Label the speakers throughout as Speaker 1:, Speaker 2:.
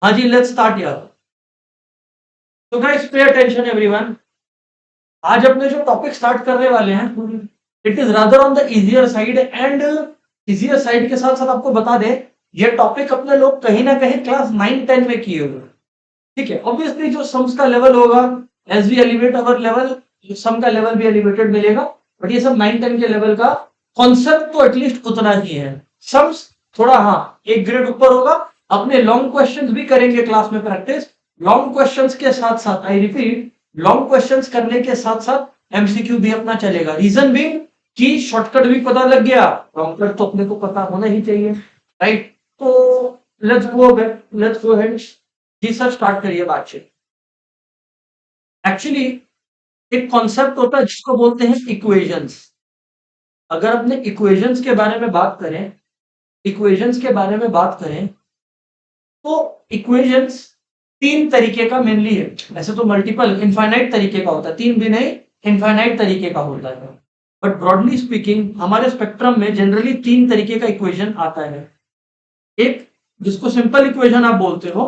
Speaker 1: हाँ जी, let's start यार। तो गाइस पे अटेंशन एवरीवन। आज अपने जो टॉपिक स्टार्ट करने वाले हैं it is rather on the easier side and easier side के साथ साथ आपको बता दें ये टॉपिक अपने लोग कहीं ना कहीं क्लास 9-10 में किए हुए। ठीक है, ऑब्वियसली जो सम्स का लेवल होगा as we elevate our level sum का लेवल भी एलिवेटेड मिलेगा, बट ये सब 9-10 के लेवल का कॉन्सेप्ट तो एटलीस्ट उतना ही है। सम्स थोड़ा हाँ एक ग्रेड ऊपर होगा। अपने लॉन्ग क्वेश्चंस भी करेंगे क्लास में प्रैक्टिस। लॉन्ग क्वेश्चंस के साथ साथ आई रिपीट लॉन्ग क्वेश्चंस करने के साथ साथ एमसीक्यू भी अपना चलेगा। रीजन भी कि शॉर्टकट भी पता लग गया, लॉन्ग कट तो अपने को पता होना ही चाहिए, राइट। तो लेट्स गो अहेड। जी सर, स्टार्ट करिए बातचीत। एक्चुअली एक कॉन्सेप्ट होता है जिसको बोलते हैं इक्वेशंस। अगर अपने इक्वेशंस के बारे में बात करें, इक्वेशंस के बारे में बात करें तो इक्वेशंस तीन तरीके का मेनली है। वैसे तो मल्टीपल इनफाइनाइट तरीके का होता है, तीन भी नहीं इनफाइनाइट तरीके का होता है, बट ब्रॉडली स्पीकिंग हमारे स्पेक्ट्रम में जनरली तीन तरीके का इक्वेशन आता है। एक जिसको सिंपल इक्वेशन आप बोलते हो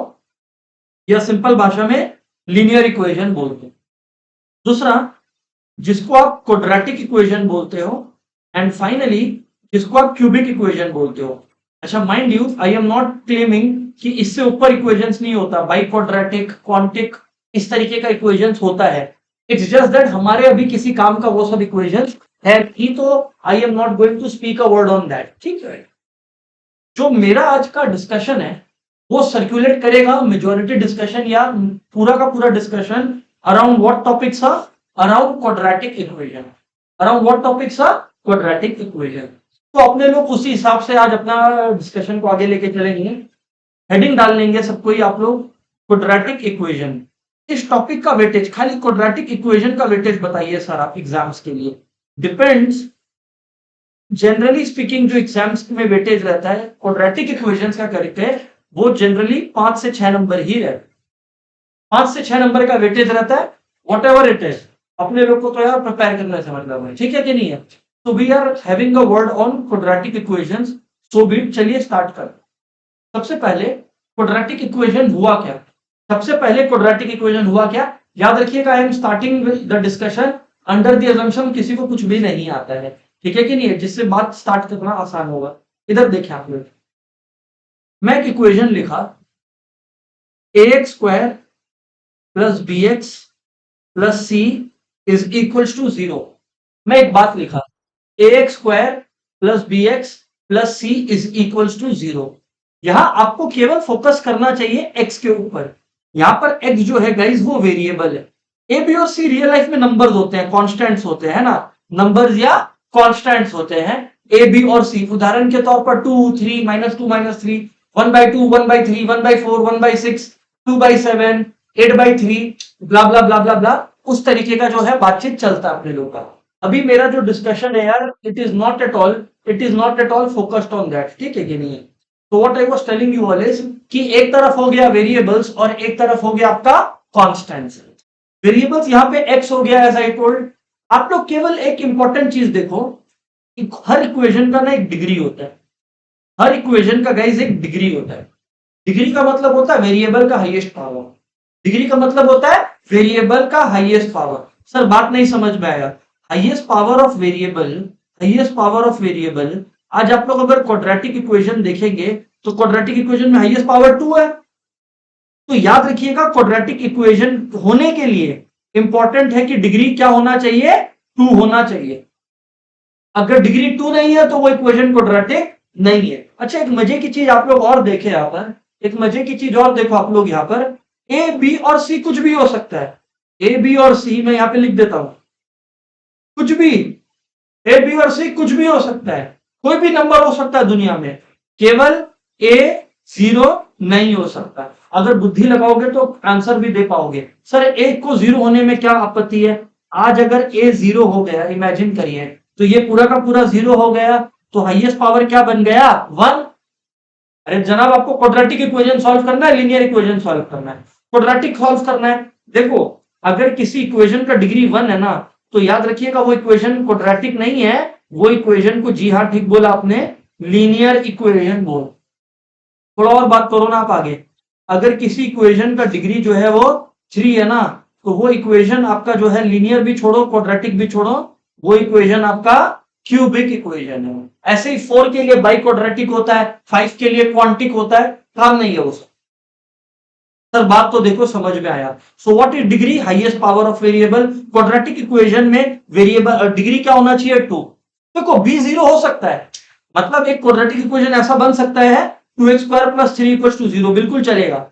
Speaker 1: या सिंपल भाषा में लीनियर इक्वेशन बोलते हो। दूसरा जिसको आप क्वाड्रेटिक इक्वेशन बोलते हो एंड फाइनली जिसको आप क्यूबिक इक्वेशन बोलते हो। अच्छा, mind you I am not claiming कि इससे ऊपर इक्वेशंस नहीं होता, बाई क्वाड्रेटिक क्वांटिक इस तरीके का इक्वेशंस होता है। इट्स जस्ट दैट हमारे अभी किसी काम का वो सब इक्वेशंस है ही, तो I am not going to speak a word on that. ठीक है, जो मेरा आज का डिस्कशन है वो सर्कुलेट करेगा मेजॉरिटी डिस्कशन या पूरा का पूरा discussion around what topics are around quadratic equation. Around what topics are quadratic equation. तो अपने लोग उसी हिसाब से आज अपना डिस्कशन को आगे लेके चलेंगे। हेडिंग डाल लेंगे सबको ही आप लोग, क्वाड्रेटिक इक्वेशन। इस टॉपिक का वेटेज, खाली क्वाड्रेटिक इक्वेशन का वेटेज बताइए सर आप एग्जाम्स के लिए। डिपेंड्स, जनरली स्पीकिंग जो एग्जाम्स में वेटेज रहता है क्वाड्रेटिक इक्वेशंस का करके वो जनरली 5 से 6 नंबर ही रहता है। 5 से 6 नंबर का वेटेज रहता है, वॉट एवर इट इज। अपने लोग को तो यार प्रिपेयर करने से मतलब है, ठीक है कि नहीं है। तो we are having a word on quadratic equations, so भी चलिए स्टार्ट कर। सबसे पहले क्वाड्रेटिक इक्वेशन हुआ क्या? सबसे पहले क्वाड्रेटिक इक्वेशन हुआ क्या, याद रखिएगा। I am starting with the discussion under the assumption किसी को कुछ भी नहीं आता है, ठीक है कि नहीं है, जिससे बात स्टार्ट करना आसान होगा। इधर देखिए आप लोग, मैं एक इक्वेशन लिखा ax square plus B x plus C is equal to 0। मैं एक बात लिखा ax square plus B x plus C is equal to 0। यहां आपको केवल फोकस करना चाहिए x के ऊपर। यहां पर x जो है गाइस वो वेरिएबल है। ए बी और सी रियल लाइफ में नंबर्स होते हैं, कॉन्स्टेंट्स होते हैं ना, नंबर्स या कॉन्स्टेंट्स होते हैं ए बी और सी। उदाहरण के तौर पर 2 3 -2 -3 1/2 1/3 1/4 1/6 2/7 8/3 ब्ला ब्ला ब्ला ब्ला ब्ला, उस तरीके का जो है बातचीत चलता है अपने लोगों का। अभी मेरा जो डिस्कशन है यार, it is not at all focused on that, ठीक है कि नहीं। तो what I was telling you all is कि एक तरफ हो गया वेरिएबल्स और एक तरफ हो गया आपका कॉन्स्टेंट्स। वेरिएबल्स यहाँ पे x हो गया एज आई टोल्ड। आप लोग केवल एक इंपॉर्टेंट चीज देखो, हर इक्वेशन का ना एक डिग्री होता है। हर इक्वेशन का गाइस एक डिग्री होता है। डिग्री का मतलब होता है वेरिएबल का हाईएस्ट पावर। डिग्री का मतलब होता है वेरिएबल का हाईएस्ट पावर। सर बात नहीं समझ में आया। Highest power of variable, highest power of variable. आज आप लोग अगर क्वाड्रेटिक इक्वेशन देखेंगे तो क्वाड्रेटिक इक्वेशन में हाईएस्ट पावर 2 है। तो याद रखिएगा क्वाड्रेटिक इक्वेशन होने के लिए इंपॉर्टेंट है कि डिग्री क्या होना चाहिए, 2 होना चाहिए। अगर डिग्री 2 नहीं है तो वो इक्वेशन क्वाड्रेटिक नहीं है। अच्छा, एक मजे की चीज आप लोग और देखें यहाँ पर, एक मजे की चीज और देखो आप लोग यहाँ पर, ए बी और सी कुछ भी हो सकता है। ए बी और सी मैं यहाँ पे लिख देता हूं, कुछ भी। ए बी और सी कुछ भी हो सकता है, कोई भी नंबर हो सकता है दुनिया में, केवल ए 0 नहीं हो सकता। अगर बुद्धि लगाओगे तो आंसर भी दे पाओगे। सर ए को 0 होने में क्या आपत्ति है? आज अगर ए 0 हो गया, इमेजिन करिए, तो ये पूरा का पूरा 0 हो गया, तो हाईएस्ट पावर क्या बन गया? 1। अरे जनाब, आपको क्वाड्रेटिक इक्वेशन सॉल्व करना है, लीनियर इक्वेशन सॉल्व करना है, क्वाड्रेटिक सॉल्व करना है। देखो, अगर किसी इक्वेशन का डिग्री 1 है ना, तो याद रखिएगा वो इक्वेशन क्वाड्रेटिक नहीं है, वो इक्वेशन को, जी हाँ ठीक बोला आपने, लीनियर इक्वेशन बोल। थोड़ा और बात करो ना आप आगे। अगर किसी इक्वेशन का डिग्री जो है वो 3 है ना, तो वो इक्वेशन आपका जो है लीनियर भी छोड़ो, क्वाड्रेटिक भी छोड़ो, वो इक्वेशन आपका क्यूबिक इक्वेशन है। ऐसे ही 4 के लिए बाई क्वाड्रेटिक होता है, 5 के लिए क्वांटिक होता है, काम नहीं है वो। सर बात तो देखो समझ में आया। So what is degree? Highest power of variable. Quadratic equation में वेरिएबल डिग्री क्या होना चाहिए? 2। देखो बी 0 हो सकता है, मतलब एक क्वाड्रेटिक इक्वेशन ऐसा बन सकता है 2x square plus 3 equal to 0, बिल्कुल चलेगा।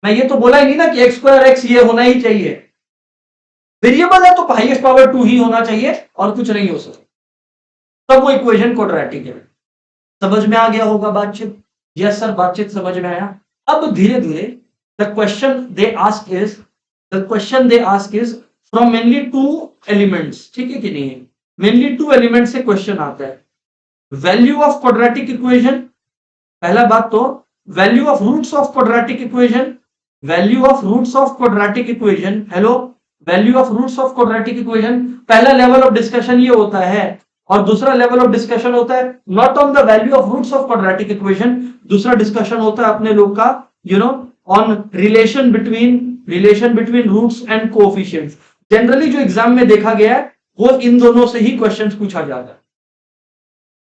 Speaker 1: मैं ये तो बोला ही नहीं ना कि x स्क्वायर x ये होना ही चाहिए। वेरिएबल है तो हाईएस्ट पावर 2 ही होना चाहिए और कुछ नहीं हो सकता, तब वो इक्वेशन क्वाड्रेटिक है। समझ में आ गया होगा बातचीत? यस सर, बातचीत समझ में आया। अब धीरे धीरे the question they ask is from mainly 2 elements, ठीक है कि नहीं? mainly 2 elements से क्वेश्चन आता है। वैल्यू ऑफ क्वाड्रेटिक इक्वेशन, पहला बात तो value of roots of quadratic equation, value of roots of quadratic equation, hello, value of roots of quadratic equation. पहला लेवल ऑफ डिस्कशन ये होता है, और दूसरा लेवल ऑफ डिस्कशन होता है not on the value of roots of quadratic equation, दूसरा discussion होता है अपने लोग का on relation between roots and coefficients. Generally जो एग्जाम में देखा गया है वो इन दोनों से ही क्वेश्चन पूछा जाता है,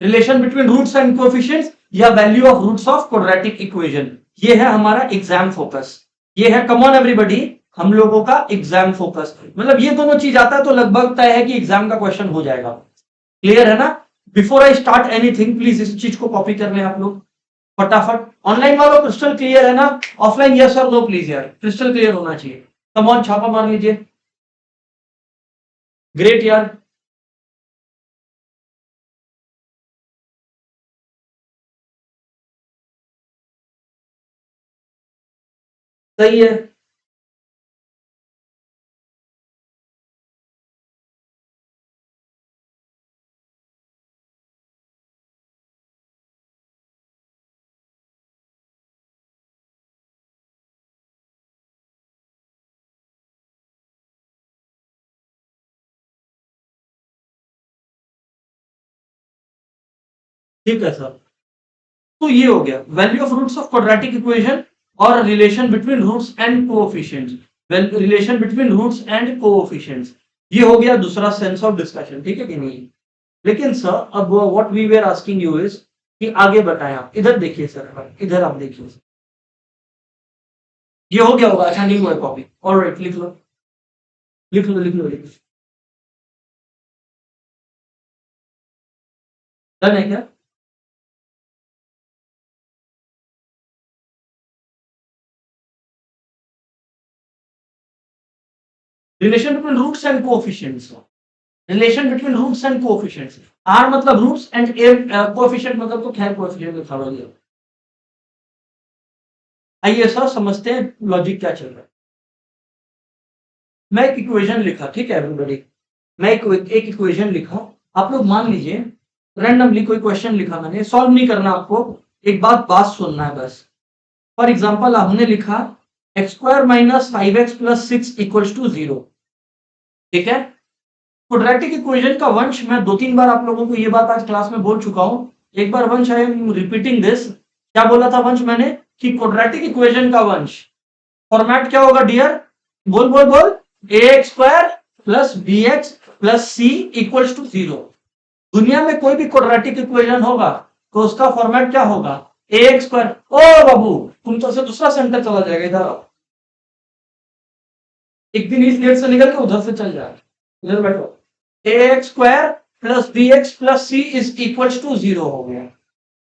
Speaker 1: relation between roots and coefficients या value of roots of quadratic equation. ये है हमारा एग्जाम फोकस, ये है कम ऑन एवरीबॉडी हम लोगों का एग्जाम फोकस। मतलब ये दोनों चीज आता है तो लगभग तय है कि एग्जाम का क्वेश्चन हो जाएगा। क्लियर है ना? Before I start anything please इस चीज को कॉपी कर लें आप लोग फटाफट। ऑनलाइन वालों क्रिस्टल क्लियर है ना? ऑफलाइन यस और नो प्लीज यार, क्रिस्टल क्लियर होना चाहिए। कम ऑन छापा मार लीजिए। ग्रेट यार, सही है। ठीक है सर, तो ये हो गया value of roots of quadratic equation और relation between roots and coefficients, relation between roots and coefficients. ये हो गया दूसरा सेंस ऑफ डिस्कशन, ठीक है कि नहीं? लेकिन सर अब what we were asking you is कि आगे बताएं आप। इधर देखिए सर, इधर आप देखिए। ये हो गया होगा? अच्छा नहीं हुआ कॉपी, ऑलराइट लिख लो लिख लो लिख लो लिख लो। डन है क्या? Relation between roots and coefficients, relation between roots and coefficients. Are मतलब रूट्स एंड ए कोएफिशिएंट मतलब तो खैर कोएफिशिएंट लिखा हुआ है। आइए सर समझते हैं लॉजिक क्या चल रहा है। मैं एक इक्वेशन लिखा, ठीक है एवरीबॉडी, मैं एक इक्वेशन लिखा। आप लोग मान लीजिए रैंडमली कोई क्वेश्चन लिखा, मैंने सॉल्व नहीं करना आपको, एक बात सुनना है बस। फॉर एग्जांपल हमने लिखा x square minus 5x plus 6 equals to 0, ठीक है? क्वाड्रेटिक इक्वेशन का वंश मैं 2-3 बार आप लोगों को ये बात आज क्लास में बोल चुका हूं, एक बार वंश आई एम रिपीटिंग दिस। क्या बोला था वंश मैंने? कि क्वाड्रेटिक इक्वेशन का वंश फॉर्मेट क्या होगा डियर? बोल बोल बोल। ax square plus bx plus c equals to 0। दुनिया में कोई भी क्वाड्रेटिक इक्वेशन होगा तो उसका फॉर्मेट क्या होगा? ax square. ओ बाबू तुम तो से दूसरा सेंटर चला जाएगा, इधर आओ, एक दिन इस गेट से निकल के उधर से चल जाए, इधर बैठो। ax square plus bx plus c is equals to 0 हो गया।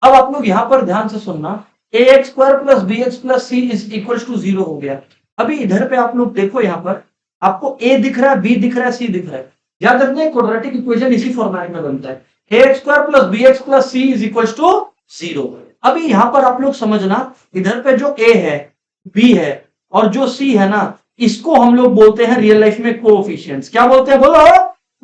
Speaker 1: अब आप लोग यहां पर ध्यान से सुनना, ax square plus bx plus c is equals to 0 हो गया। अभी इधर पे आप लोग देखो, यहां पर आपको a दिख रहा है, b दिख रहा है, c दिख रहा है। याद रखना क्वाड्रेटिक इक्वेशन इसी फॉर्मेट में बनता है, ax square plus bx plus c is equals to 0। अभी यहां पर आप लोग समझना, इधर पे जो a है, b है और जो c है ना, इसको हम लोग बोलते हैं रियल लाइफ में कोएफिशिएंट्स। क्या बोलते हैं बोलो?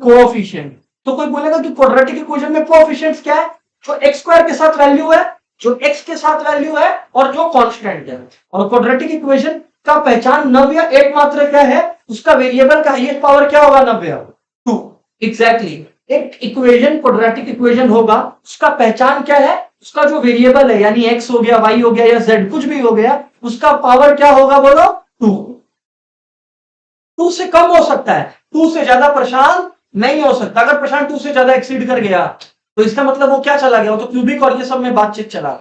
Speaker 1: कोएफिशिएंट। तो कोई बोलेगा कि क्वाड्रेटिक इक्वेशन में कोएफिशिएंट्स क्या है? जो x स्क्वायर के साथ वैल्यू है, जो x के साथ वैल्यू है और जो कांस्टेंट है। और क्वाड्रेटिक इक्वेशन का पहचान नव्य एकमात्र क्या है? उसका वेरिएबल का हाईएस्ट पावर क्या होगा? 90। 2 एग्जैक्टली। एक इक्वेशन क्वाड्रेटिक इक्वेशन होगा, उसका पहचान क्या है, उसका जो वेरिएबल है यानी x हो गया, y हो गया या z कुछ भी हो गया, उसका पावर क्या होगा बोलो, 2। 2 से कम हो सकता है, 2 से ज्यादा प्रशांत नहीं हो सकता। अगर प्रशांत 2 से ज्यादा एक्सीड कर गया तो इसका मतलब वो क्या चला गया, वो तो क्यूबिक और ये सब में बातचीत चला।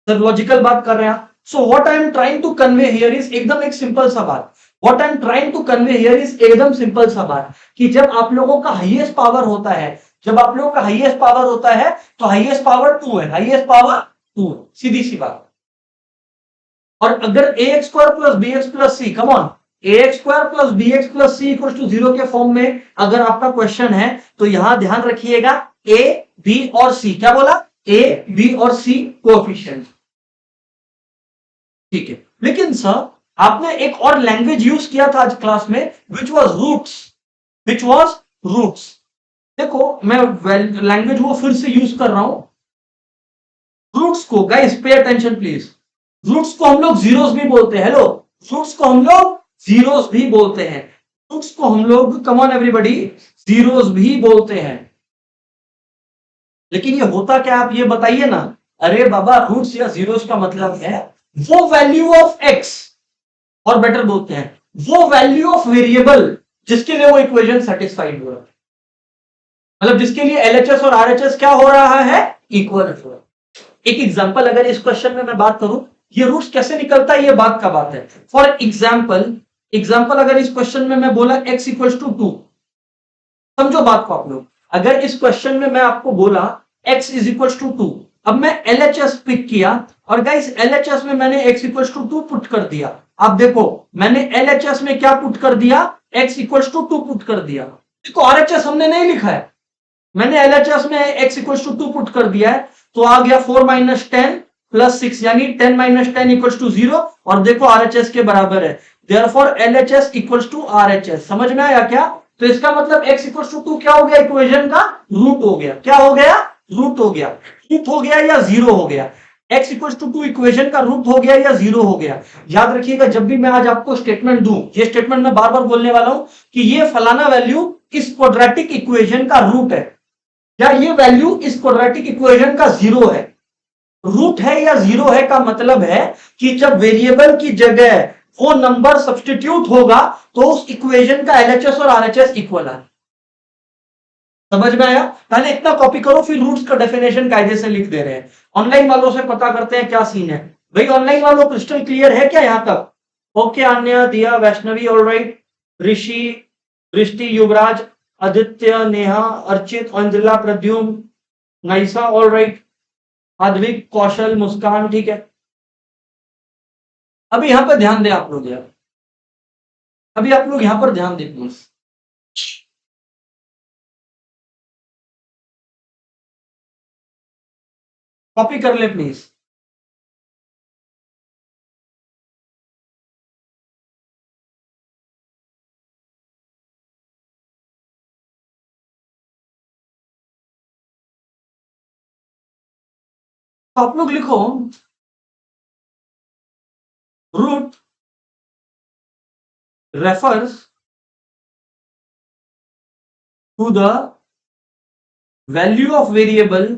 Speaker 1: सर लॉजिकल बात कर रहे हैं। So what I am trying to convey here is एकदम एक सिंपल सा बात। What I am trying to convey here is एकदम सिंपल सा बात कि जब आप लोगों का हाईएस्ट पावर होता है, जब आप लोगों का हाईएस्ट पावर होता है तो हाईएस्ट पावर 2 है, हाईएस्ट पावर 2, सीधी सी बात। और अगर a x square plus B x plus c, come on, a x square plus B x plus c equal to 0 के फॉर्म में अगर आपका क्वेश्चन है तो यहां ध्यान रखिएगा ए बी और सी, क्या बोला, ए बी और सी कोएफिशिएंट, ठीक है। लेकिन सर आपने एक और लैंग्वेज यूज किया था आज क्लास में, which was roots, which was roots. देखो मैं लैंग्वेज वो फिर से यूज कर रहा हूं। रूट्स को guys pay attention please, roots को हम लोग जीरोस भी बोलते हैं। हेलो, रूट्स को हम लोग जीरोस भी बोलते हैं, रूट्स को हम लोग, कम ऑन एवरीबॉडी, जीरोस भी बोलते हैं। लेकिन ये होता क्या, आप ये बताइए ना। अरे बाबा, रूट्स या जीरोस का मतलब है वो वैल्यू ऑफ एक्स, और बेटर बोलते हैं वो वैल्यू ऑफ वेरिएबल जिसके लिए वो इक्वेशन सेटिस्फाइड हो रहा है, मतलब जिसके लिए एलएचएस और आरएचएस क्या हो रहा है, इक्वल हो रहा है। एक एग्जांपल अगर इस क्वेश्चन में मैं बात करूं, ये रूट्स कैसे निकलता है, ये बात का बात है। फॉर एग्जांपल अगर इस क्वेश्चन में मैं बोला x इक्वल टू 2, समझो बात को आप लोग। अगर इस क्वेश्चन में मैं आपको बोला x इज इक्वल टू 2, अब मैं LHS पिक किया और गाइस LHS में मैंने x इक्वल टू 2 पुट कर दिया। अब देखो मैंने LHS में क्या पुट कर दिया, x इक्वल टू 2 पुट कर दिया। देखो RHS हमने नहीं लिखा है, मैंने LHS में x इक्वल टू 2 पुट कर दिया है, तो आ गया 4 माइनस 10 प्लस 6 यानी 10 माइनस 10 इक्वल टू 0, और देखो RHS के बराबर है, therefore LHS equal to RHS। समझ में आया क्या? तो इसका मतलब x इक्वल टू 2 क्या हो गया, इक्वेशन का रूट हो गया। क्या हो गया, रूट हो गया। रूट हो गया या जीरो हो गया, x इक्वल टू 2 इक्वेशन का रूट हो गया या जीरो हो गया। याद रखिएगा जब भी मैं आज आपको स्टेटमेंट दूं, ये स्टेटमेंट मैं बार बार बोलने वाला हूं कि ये फलाना वैल्यू इस क्वाड्रेटिक इक्वेशन का रूट है, या ये वैल्यू इस क्वाड्रेटिक इक्वेशन का जीरो है। रूट है या जीरो है का मतलब है कि जब वेरिएबल की जगह वो नंबर सब्स्टिट्यूट होगा तो उस इक्वेशन का एलएचएस और आरएचएस इक्वल है। समझ में आया? पहले इतना कॉपी करो, फिर रूट्स का डेफिनेशन कायदे से लिख दे रहे हैं। ऑनलाइन वालों से पता करते हैं क्या सीन है। भाई ऑनलाइन वालों क्रिस्टल क्लियर है क्या यहां तक? ओके, अन्य, दिया, वैष्णवी ऑलराइट, ऋषि, दृष्टि, युवराज, आदित्य, नेहा, अर्चित, अंजला, प्रद्युम्न, नाइसा ऑलराइट, अद्विक, कौशल, मुस्कान, ठीक है। अभी यहां पर ध्यान दें आप लोग यार, अभी आप लोग यहां पर ध्यान दें प्लीज। कॉपी कर ले प्लीज। तो आप लोग लिखो root refers to the value of variable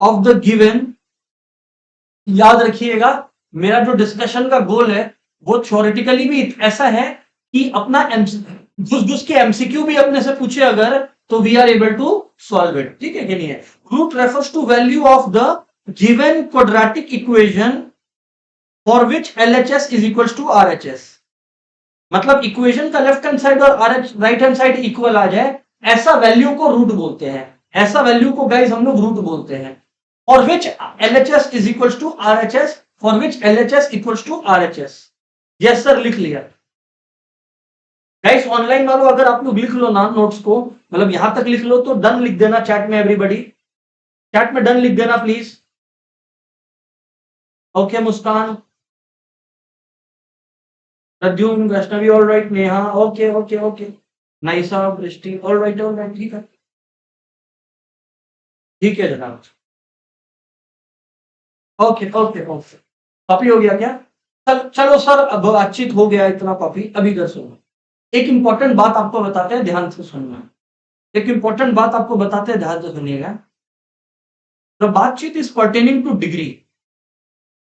Speaker 1: of the given. याद रखिएगा मेरा जो डिस्कशन का गोल है वो थ्योरेटिकली भी ऐसा है कि अपना घुस घुस के एमसीक्यू भी अपने से पूछे अगर, तो we are able to solve it, ठीक है कि नहीं है। Root refers to value of the given quadratic equation for which LHS is equal to RHS. मतलब इक्वेशन का लेफ्ट हैंड साइड और राइट हैंड साइड इक्वल आ जाए, ऐसा वैल्यू को रूट बोलते हैं। ऐसा वैल्यू को गाइस हम लोग रूट बोलते हैं। For which LHS is equal to RHS, for which LHS equal to RHS। Yes sir, लिख लिया गाइस। ऑनलाइन वालों अगर आप लोग लिख लो ना नोट्स को, मतलब यहां तक लिख लो तो डन लिख देना चैट में, एवरीबॉडी चैट में डन लिख देना please. Okay, Muskan, Pradyumna, Vaishnavi all right, Neha okay okay okay, Naisa, Drishti all right ठीक है, ठीक है जनाब। ओके ओके ओके, कॉपी हो गया क्या? चलो सर, अब बातचीत हो गया इतना कॉपी, अभी इधर सुनो। एक इंपॉर्टेंट बात आपको बताते हैं, ध्यान से सुनना। एक इंपॉर्टेंट बात आपको बताते हैं, ध्यान से सुनिएगा। द बातचीत is pertaining two degree.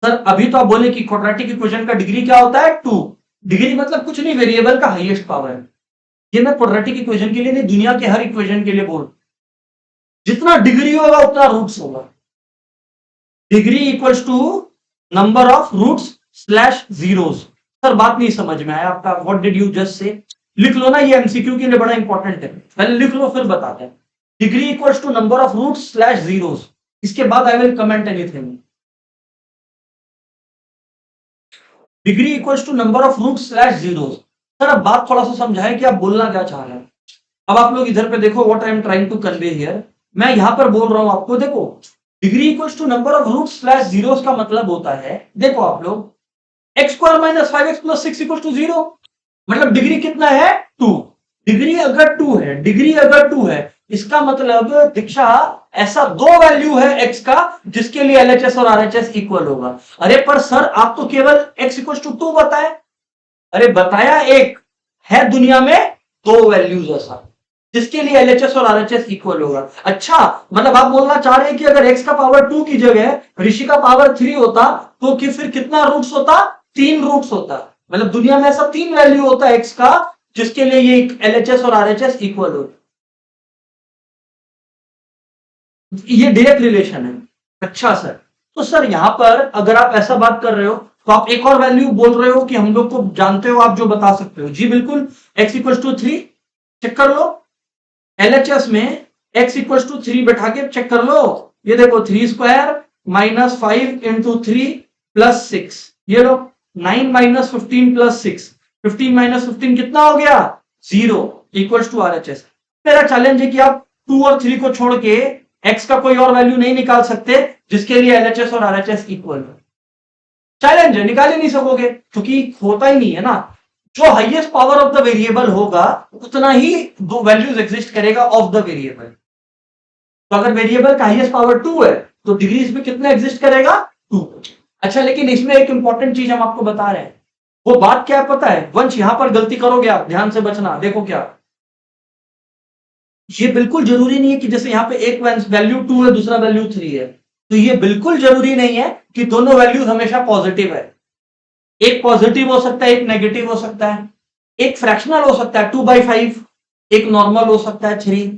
Speaker 1: Sir अभी तो आप बोले कि क्वाड्रेटिक इक्वेशन का डिग्री क्या होता है? 2। डिग्री मतलब कुछ नहीं, वेरिएबल का हाईएस्ट पावर है। ये मैं क्वाड्रेटिक इक्वेशन के लिए नहीं, दुनिया के हर इक्वेशन के लिए बोल, जितना डिग्री होगा उतना रूट्स होगा। Degree equals to number of roots slash zeros. Sir बात नहीं समझ में आया आपका, what did you just say? लिख लो ना, ये एमसीक्यू के लिए बड़ा इंपॉर्टेंट है, पहले लिख लो फिर बताते हैं। Degree equals to number of roots slash zeros, इसके बाद I will comment anything. Degree equals to number of roots slash zeros. Sir अब बात थोड़ा सा समझाएं कि आप बोलना क्या चाह रहे हैं। अब आप लोग इधर पे देखो, what I am trying to convey here. मैं यहां पर बोल रहा हूं आपको, देखो degree equals to number of root slash zeros का मतलब होता है, देखो आप लोग, x square minus 5x plus 6 equals to 0। मतलब डिग्री कितना है? 2। डिग्री अगर 2 है, डिग्री अगर 2 है, इसका मतलब दीक्षा ऐसा दो वैल्यू है एक्स का जिसके लिए एलएचएस और आरएचएस इक्वल होगा। अरे पर सर आप तो केवल एक्स इक्वल्स टू 2 बताए। अरे बताया एक है दुनिया में दो वैल्यूज ऐसा जिसके लिए एलएचएस और आरएचएस इक्वल होगा। अच्छा, मतलब आप बोलना चाह रहे हैं कि अगर x का पावर 2 की जगह ऋषि का पावर 3 होता तो कि फिर कितना रूट्स होता? 3 रूट्स होता। मतलब दुनिया में ऐसा 3 वैल्यू होता है x का जिसके लिए ये एलएचएस और आरएचएस इक्वल हो। ये डायरेक्ट रिलेशन है। अच्छा सर, तो सर यहां पर अगर आप ऐसा बात कर रहे हो तो आप एक और वैल्यू बोल रहे हो कि हम लोग को जानते हो, आप जो बता सकते हो। जी बिल्कुल, x इक्वल टू 3 चेक कर लो। एलएचएस में x इक्वल टू 3 बैठा के चेक कर लो। ये देखो 3 स्क्वायर माइनस 5 इंटू 3 प्लस 6, ये लो 9 माइनस 15 प्लस 6, 15 माइनस 15 कितना हो गया? 0 इक्वल टू आरएचएस। मेरा चैलेंज है कि आप 2 और 3 को छोड़ के x का कोई और वैल्यू नहीं निकाल सकते जिसके लिए एलएचएस और आरएचएस इक्वल हो। चैलेंज है, निकाल ही नहीं सकोगे क्योंकि होता ही नहीं है ना। जो highest power of the variable होगा उतना ही दो वैल्यूज एग्जिस्ट करेगा ऑफ द वेरिएबल। तो अगर वेरिएबल का हाईएस्ट पावर 2 है तो डिग्री इसमें कितना एग्जिस्ट करेगा? 2। अच्छा, लेकिन इसमें एक इंपॉर्टेंट चीज हम आपको बता रहे हैं, वो बात क्या है पता है? वंश यहां पर गलती करोगे आप, ध्यान से बचना। देखो क्या, ये बिल्कुल जरूरी नहीं है कि जैसे यहाँ पे एक वैल्यू 2 है दूसरा वैल्यू 3 है, तो ये बिल्कुल जरूरी नहीं है कि दोनों वैल्यूज हमेशा पॉजिटिव है। एक पॉजिटिव हो सकता है, एक नेगेटिव हो सकता है, एक फ्रैक्शनल हो सकता है 2/5, एक नॉर्मल हो सकता है 3।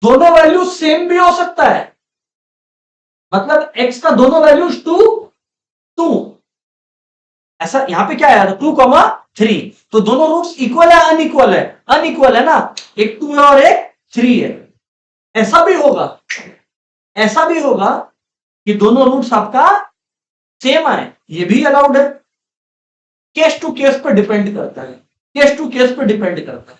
Speaker 1: दोनों वैल्यू सेम भी हो सकता है, मतलब x का दोनों वैल्यूज 2 2, ऐसा यहां पे क्या है 2,3, तो दोनों रूट्स इक्वल है अनइक्वल है? अनइक्वल है ना, एक 2 है और एक 3 है। ऐसा भी होगा, ऐसा भी होगा कि दोनों रूट्स आपका सेम आए, ये भी अलाउड है। केस टू केस पर डिपेंड करता है, केस टू केस पर डिपेंड करता है।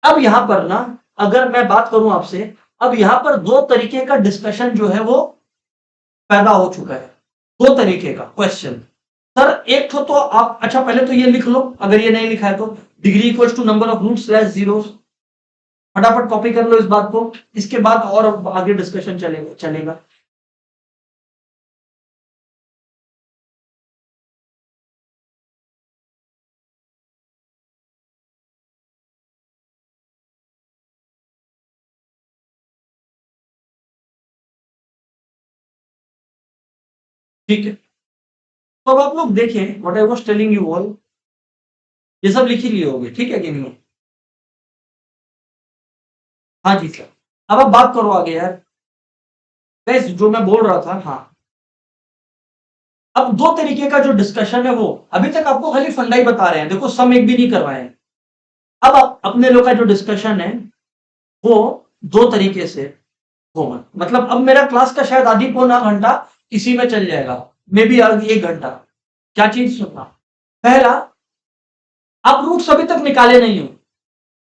Speaker 1: अब यहां पर ना, अगर मैं बात करूं आपसे, अब यहां पर दो तरीके का डिस्कशन जो है वो पैदा हो चुका है। दो तरीके का क्वेश्चन सर, एक तो आप, अच्छा पहले तो ये लिख लो, अगर ये नहीं लिखा है तो, degree equals to number of root slash zeros. फटाफट कॉपी कर लो इस बात को, इसके बाद और आगे डिस्कशन चलेगा। ठीक है, तो अब आप लोग देखें, what I was telling you all, ये सब लिख ही लिए होगे, ठीक है कि नहीं? हाँ जी सर, अब आप बात करो आगे यार, गाइस जो मैं बोल रहा था। हाँ, अब दो तरीके का जो डिस्कशन है वो, अभी तक आपको खाली फंडा ही बता रहे हैं, देखो सम एक भी नहीं करवाए हैं। अब अपने लोग का जो डिस्कशन है वो दो तरीके से होगा, मतलब अब मेरा क्लास का शायद आधी पौना घंटा इसी में चल जाएगा, मे बी 1 घंटा। क्या चीज सुनना, पहला, आप रूट्स अभी तक निकाले नहीं हो,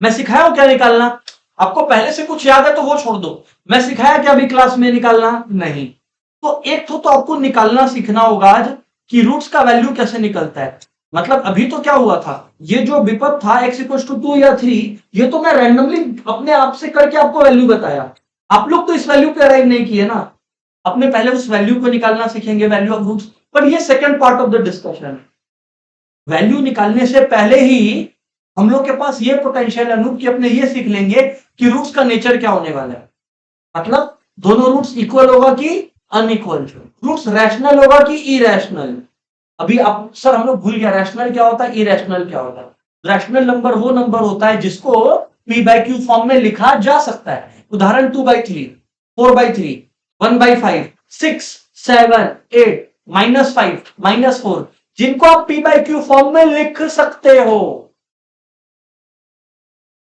Speaker 1: मैं सिखाया हूं क्या निकालना? आपको पहले से कुछ याद है तो वो छोड़ दो, मैं सिखाया क्या अभी क्लास में निकालना? नहीं। तो एक तो आपको निकालना सीखना होगा आज कि रूट्स का वैल्यू कैसे निकलता है। मतलब अभी तो क्या हुआ था, ये जो विपद था x इक्वल टू 2 या 3, ये तो मैं रैंडमली अपने आप से करके आपको वैल्यू बताया। आप लोग तो इस वैल्यू पे अराइव नहीं किए ना, अपने पहले उस वैल्यू को निकालना सीखेंगे, वैल्यू ऑफ रूट्स। पर ये second part of the discussion है। वैल्यू निकालने से पहले ही हम लोग के पास ये पोटेंशियल अनूप कि अपने ये सीख लेंगे कि रूट्स का नेचर क्या होने वाला है। मतलब दोनों रूट्स इक्वल होगा कि अनइक्वल, रूट्स रैशनल होगा कि इरेशनल। अभी अब सर हम लोग भूल गया रैशनल क्या होता है, इरेशनल क्या होता है। रैशनल नंबर वो नंबर होता है जिसको p/q फॉर्म में लिखा जा सकता है। उदाहरण 2/3, 4/3, 1/5, 6, 7, 8, -5, -4, जिनको आप p/q फॉर्म में लिख सकते हो।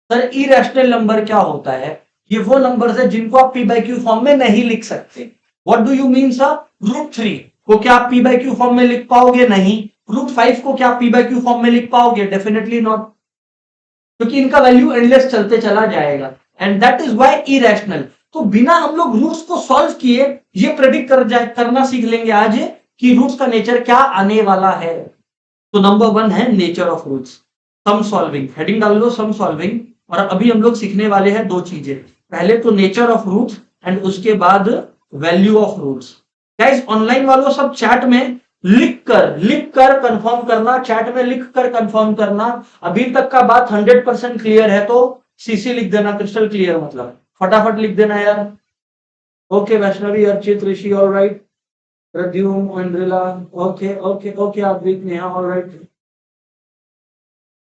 Speaker 1: सर इरेशनल नंबर क्या होता है? ये वो नंबर्स है जिनको आप p/q फॉर्म में नहीं लिख सकते। What do you mean sir? √3 को क्या आप p/q फॉर्म में लिख पाओगे? नहीं। √5 को क्या आप p/q फॉर्म में लिख पाओगे? डेफिनेटली नॉट, क्योंकि इनका वैल्यू एंडलेस चलते चला जाएगा and that is why irrational. तो बिना हम लोग रूट्स को सॉल्व किए ये प्रेडिक्ट करना सीख लेंगे आज कि रूट्स का नेचर क्या आने वाला है। तो नंबर 1 है nature of roots, some solving. Heading डाल लो सम सॉल्विंग। और अभी हम लोग सीखने वाले हैं दो चीजें, पहले तो नेचर ऑफ रूट्स एंड उसके बाद value of roots. Guys online वालों सब चैट में लिख कर कंफर्म करना, चैट में लिख कर कंफर्म करना। अभी तक का बात 100% क्लियर है तो सीसी लिख देना, क्रिस्टल क्लियर मतलब फटाफट लिख देना यार। Okay Vaishnavi, Archit, Rishi all right, Pradyum, Andrila, okay okay okay, Aadvik, Neha all right,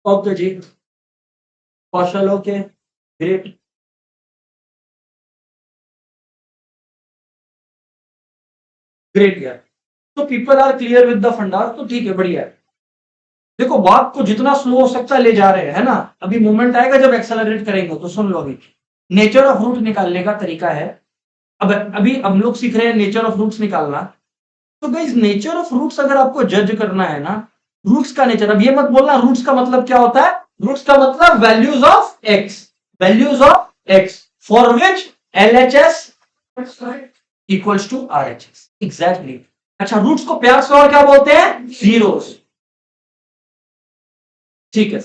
Speaker 1: okay ji, Kaushal, okay great, great यार। तो people are clear with the fundas, तो ठीक है, बढ़िया है। देखो बात को जितना स्लो हो सकता है ले जा रहे हैं, है ना। अभी मोमेंट आएगा जब एक्सेलरेट करेंगे तो सुन लो। अभी नेचर ऑफ रूट निकालने का तरीका है। अब अभी हम लोग सीख रहे हैं नेचर ऑफ रूट्स निकालना। तो गाइस नेचर ऑफ रूट्स अगर आपको जज करना है ना, रूट्स का नेचर, अब ये मत बोलना रूट्स का मतलब क्या होता है। रूट्स का मतलब values of x, values of x for which LHS equals to RHS। Exactly. अच्छा रूट्स को प्यार से और क्या बोलते हैं? जीरोस। ठीक है।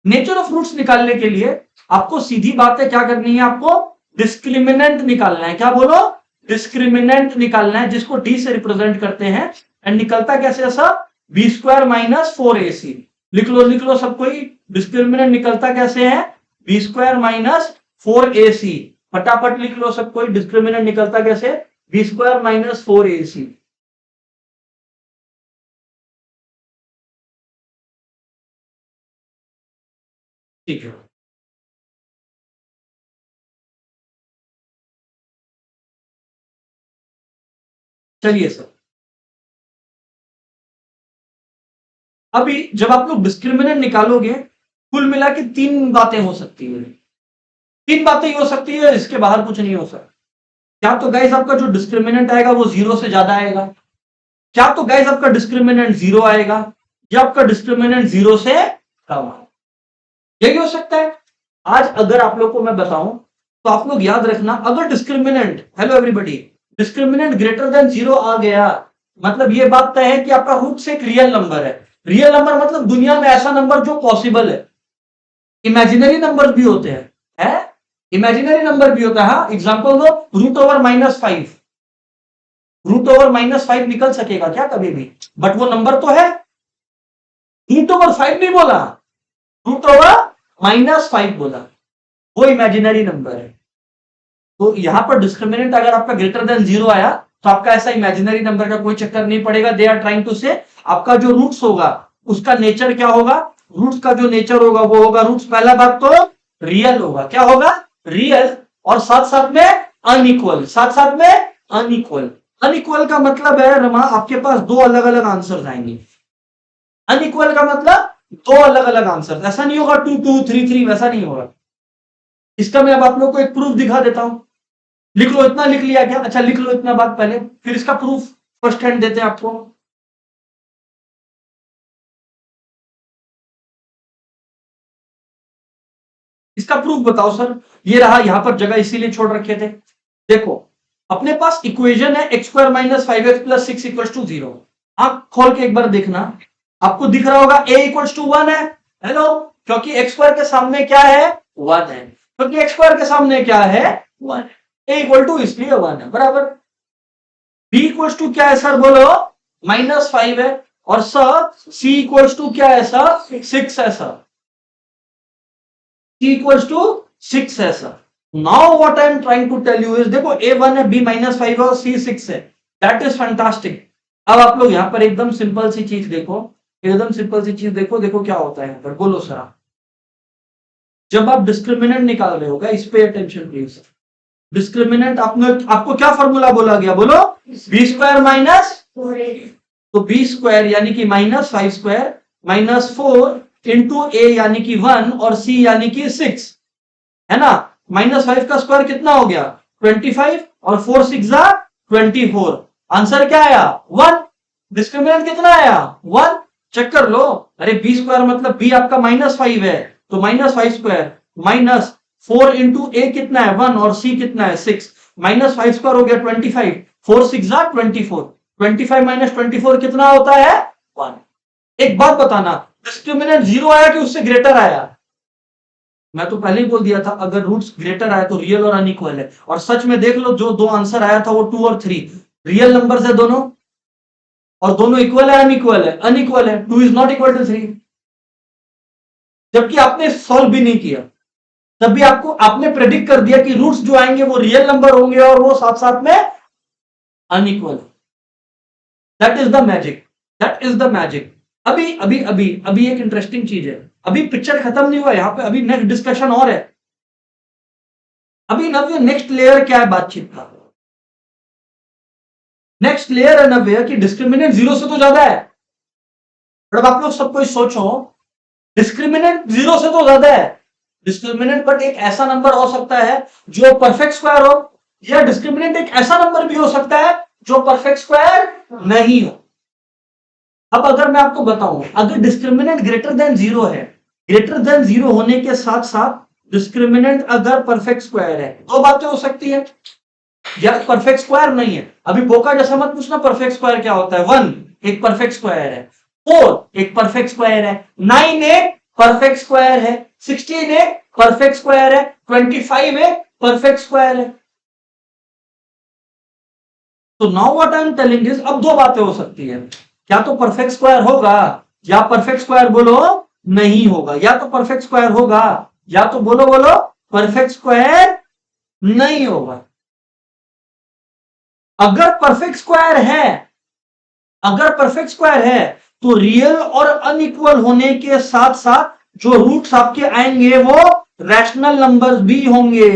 Speaker 1: नेचर ऑफ रूट्स निकालने के लिए आपको सीधी बात है क्या करनी है, आपको डिस्क्रिमिनेंट निकालना है। क्या बोलो? डिस्क्रिमिनेंट निकालना है, जिसको डी से रिप्रेजेंट करते हैं। एंड निकलता कैसे ऐसा? b² - 4ac। लिख लो सब कोई। डिस्क्रिमिनेंट निकलता कैसे है? b² - 4ac। फटाफट लिख लो सब कोई, डिस्क्रिमिनेंट निकलता कैसे? b² - 4ac। ठीक है। चलिए सर, अभी जब आप लोग डिस्क्रिमिनेंट निकालोगे कुल मिला के तीन बातें हो सकती है। तीन बातें ही हो सकती है, इसके बाहर कुछ नहीं हो सकता। क्या तो गाइस आपका जो डिस्क्रिमिनेंट आएगा वो 0 से ज्यादा आएगा, क्या तो गाइस आपका डिस्क्रिमिनेंट 0 आएगा, या आपका डिस्क्रिमिनेंट 0 से कम। यही हो सकता है। आज अगर आप लोग को मैं बताऊं तो आप लोग याद रखना, अगर discriminant, hello everybody, discriminant greater than 0 आ गया, मतलब ये बात तय है कि आपका रूट्स एक रियल नंबर है। रियल नंबर मतलब दुनिया में ऐसा नंबर जो पॉसिबल है। इमेजिनरी नंबर भी होते हैं, है? इमेजिनरी नंबर भी होता है। हाँ एग्जांपल दो, √/-5। √/-5 निकल सकेगा क्या कभी भी? बट वो नंबर तो है। √/5 नहीं बोला, √/-5 बोला, वो इमेजिनरी नंबर है। तो यहां पर डिस्क्रिमिनेंट अगर आपका ग्रेटर देन 0 आया तो आपका ऐसा इमेजिनरी नंबर का कोई चक्कर नहीं पड़ेगा। दे आर ट्राइंग टू से आपका जो रूट्स होगा उसका नेचर क्या होगा? रूट्स का जो नेचर होगा वो होगा रूट्स, पहला बात तो रियल होगा। क्या होगा? रियल। और साथ साथ में अनइक्वल, साथ साथ में अनइक्वल। अनइक्वल का मतलब है रमा आपके पास दो अलग अलग आंसर आएंगे। अनइक्वल का मतलब दो अलग अलग आंसर, ऐसा नहीं होगा 2 2 3 3, वैसा नहीं होगा। इसका मैं अब आप लोग को एक प्रूफ दिखा देता हूं। लिख लो, इतना लिख लिया क्या? अच्छा लिख लो इतना बात पहले, फिर इसका प्रूफ फर्स्ट हैंड देते हैं आपको। इसका प्रूफ बताओ सर। ये रहा, यहां पर जगह इसीलिए छोड़ रखे थे। देखो अपने पास इक्वेशन है x² - 5x + 6 = 0। आंख खोल के एक बार देखना, आपको दिख रहा होगा a = 1 है। हेलो, क्योंकि x² के सामने क्या है? 1 है। क्योंकि x² के सामने क्या है? 1 है। a = इसलिए 1 है, बराबर। b = क्या है सर बोलो? -5 है, और c इक्वल्स टू क्या है सर? 6 है सर। c इक्वल्स टू 6 है sir. Now what I am trying to tell you is, देखो a1 है, b -5 है और c 6 है। That is fantastic. अब आप लोग यहां पर एकदम सिंपल सी चीज देखो, एकदम सिंपल सी चीज देखो, देखो क्या होता है यहां पर, बोलो सर। जब आप डिस्क्रिमिनेंट निकाल रहे हो, इस पे अटेंशन प्लीज। डिस्क्रिमिनेंट आपने, आपको क्या फॉर्मूला बोला गया, बोलो? बी स्क्वायर माइनस, तो बी स्क्वायर यानी कि -5 स्क्वायर -4 इंटू ए यानी कि 1 और सी यानी कि 6, है ना। -5 का स्क्वायर कितना हो गया? 25, और 4 6 जा 24। आंसर क्या आया? 1। डिस्क्रिमिनेंट कितना आया? 1। चेक कर लो। अरे बी स्क्वायर मतलब बी आपका -5 है, तो -5 स्क्वायर -4 इंटू ए कितना है? 1, और सी कितना है? 6। -5 स्क्वायर हो गया 25, 4 6 जा 24, 25 - 24 कितना होता है? 1। एक बात बताना, डिस्क्रिमिनेंट 0 आया कि उससे ग्रेटर आया? मैं तो पहले ही बोल दिया था, अगर रूट्स ग्रेटर आए तो रियल और अनइक्वल है। और सच में देख लो, जो दो आंसर आया था वो 2 और 3 रियल नंबर्स है दोनों, और दोनों इक्वल है अनइक्वल है? अनइक्वल है। 2 इज नॉट इक्वल टू 3, जबकि आपने सॉल्व भी नहीं किया, तब भी आपको, आपने प्रेडिक्ट कर दिया कि रूट्स जो आएंगे वो रियल नंबर होंगे और वो साथ साथ में unequal. That is the magic, that is the magic. अभी अभी अभी अभी एक इंटरेस्टिंग चीज है, अभी पिक्चर खत्म नहीं हुआ यहां पे, अभी नेक्स्ट डिस्कशन और है। अभी नव्य नेक्स्ट लेयर क्या है बातचीत का? नेक्स्ट लेयर है नव्य कि डिस्क्रिमिनेंट 0 से तो ज्यादा है। अब आप लोग सब कुछ सोचो, डिस्क्रिमिनेंट 0 से तो ज्यादा है। डिस्क्रिमिनेंट बट एक ऐसा नंबर हो सकता है जो परफेक्ट स्क्वायर हो, या डिस्क्रिमिनेंट एक ऐसा नंबर भी हो सकता है जो परफेक्ट स्क्वायर नहीं हो। अब अगर मैं आपको बताऊं, अगर डिस्क्रिमिनेंट ग्रेटर देन 0 है, ग्रेटर देन 0 होने के साथ साथ डिस्क्रिमिनेंट अगर परफेक्ट स्क्वायर है, दो बातें हो सकती है, या परफेक्ट स्क्वायर नहीं है। अभी बोका जैसा मत पूछना परफेक्ट स्क्वायर क्या होता है। 1 एक परफेक्ट स्क्वायर है, 4 एक परफेक्ट स्क्वायर है, 9 एक परफेक्ट स्क्वायर है, 16 एक परफेक्ट स्क्वायर है, 25 एक परफेक्ट स्क्वायर है। तो now what I am telling is, अब दो बातें हो सकती है, या तो परफेक्ट स्क्वायर होगा, या परफेक्ट स्क्वायर बोलो नहीं होगा, या तो परफेक्ट स्क्वायर होगा, या तो बोलो बोलो परफेक्ट स्क्वायर नहीं होगा। अगर परफेक्ट स्क्वायर है, अगर परफेक्ट स्क्वायर है, तो रियल और अनइक्वल होने के साथ साथ जो रूट्स आपके आएंगे वो रैशनल नंबर्स भी होंगे।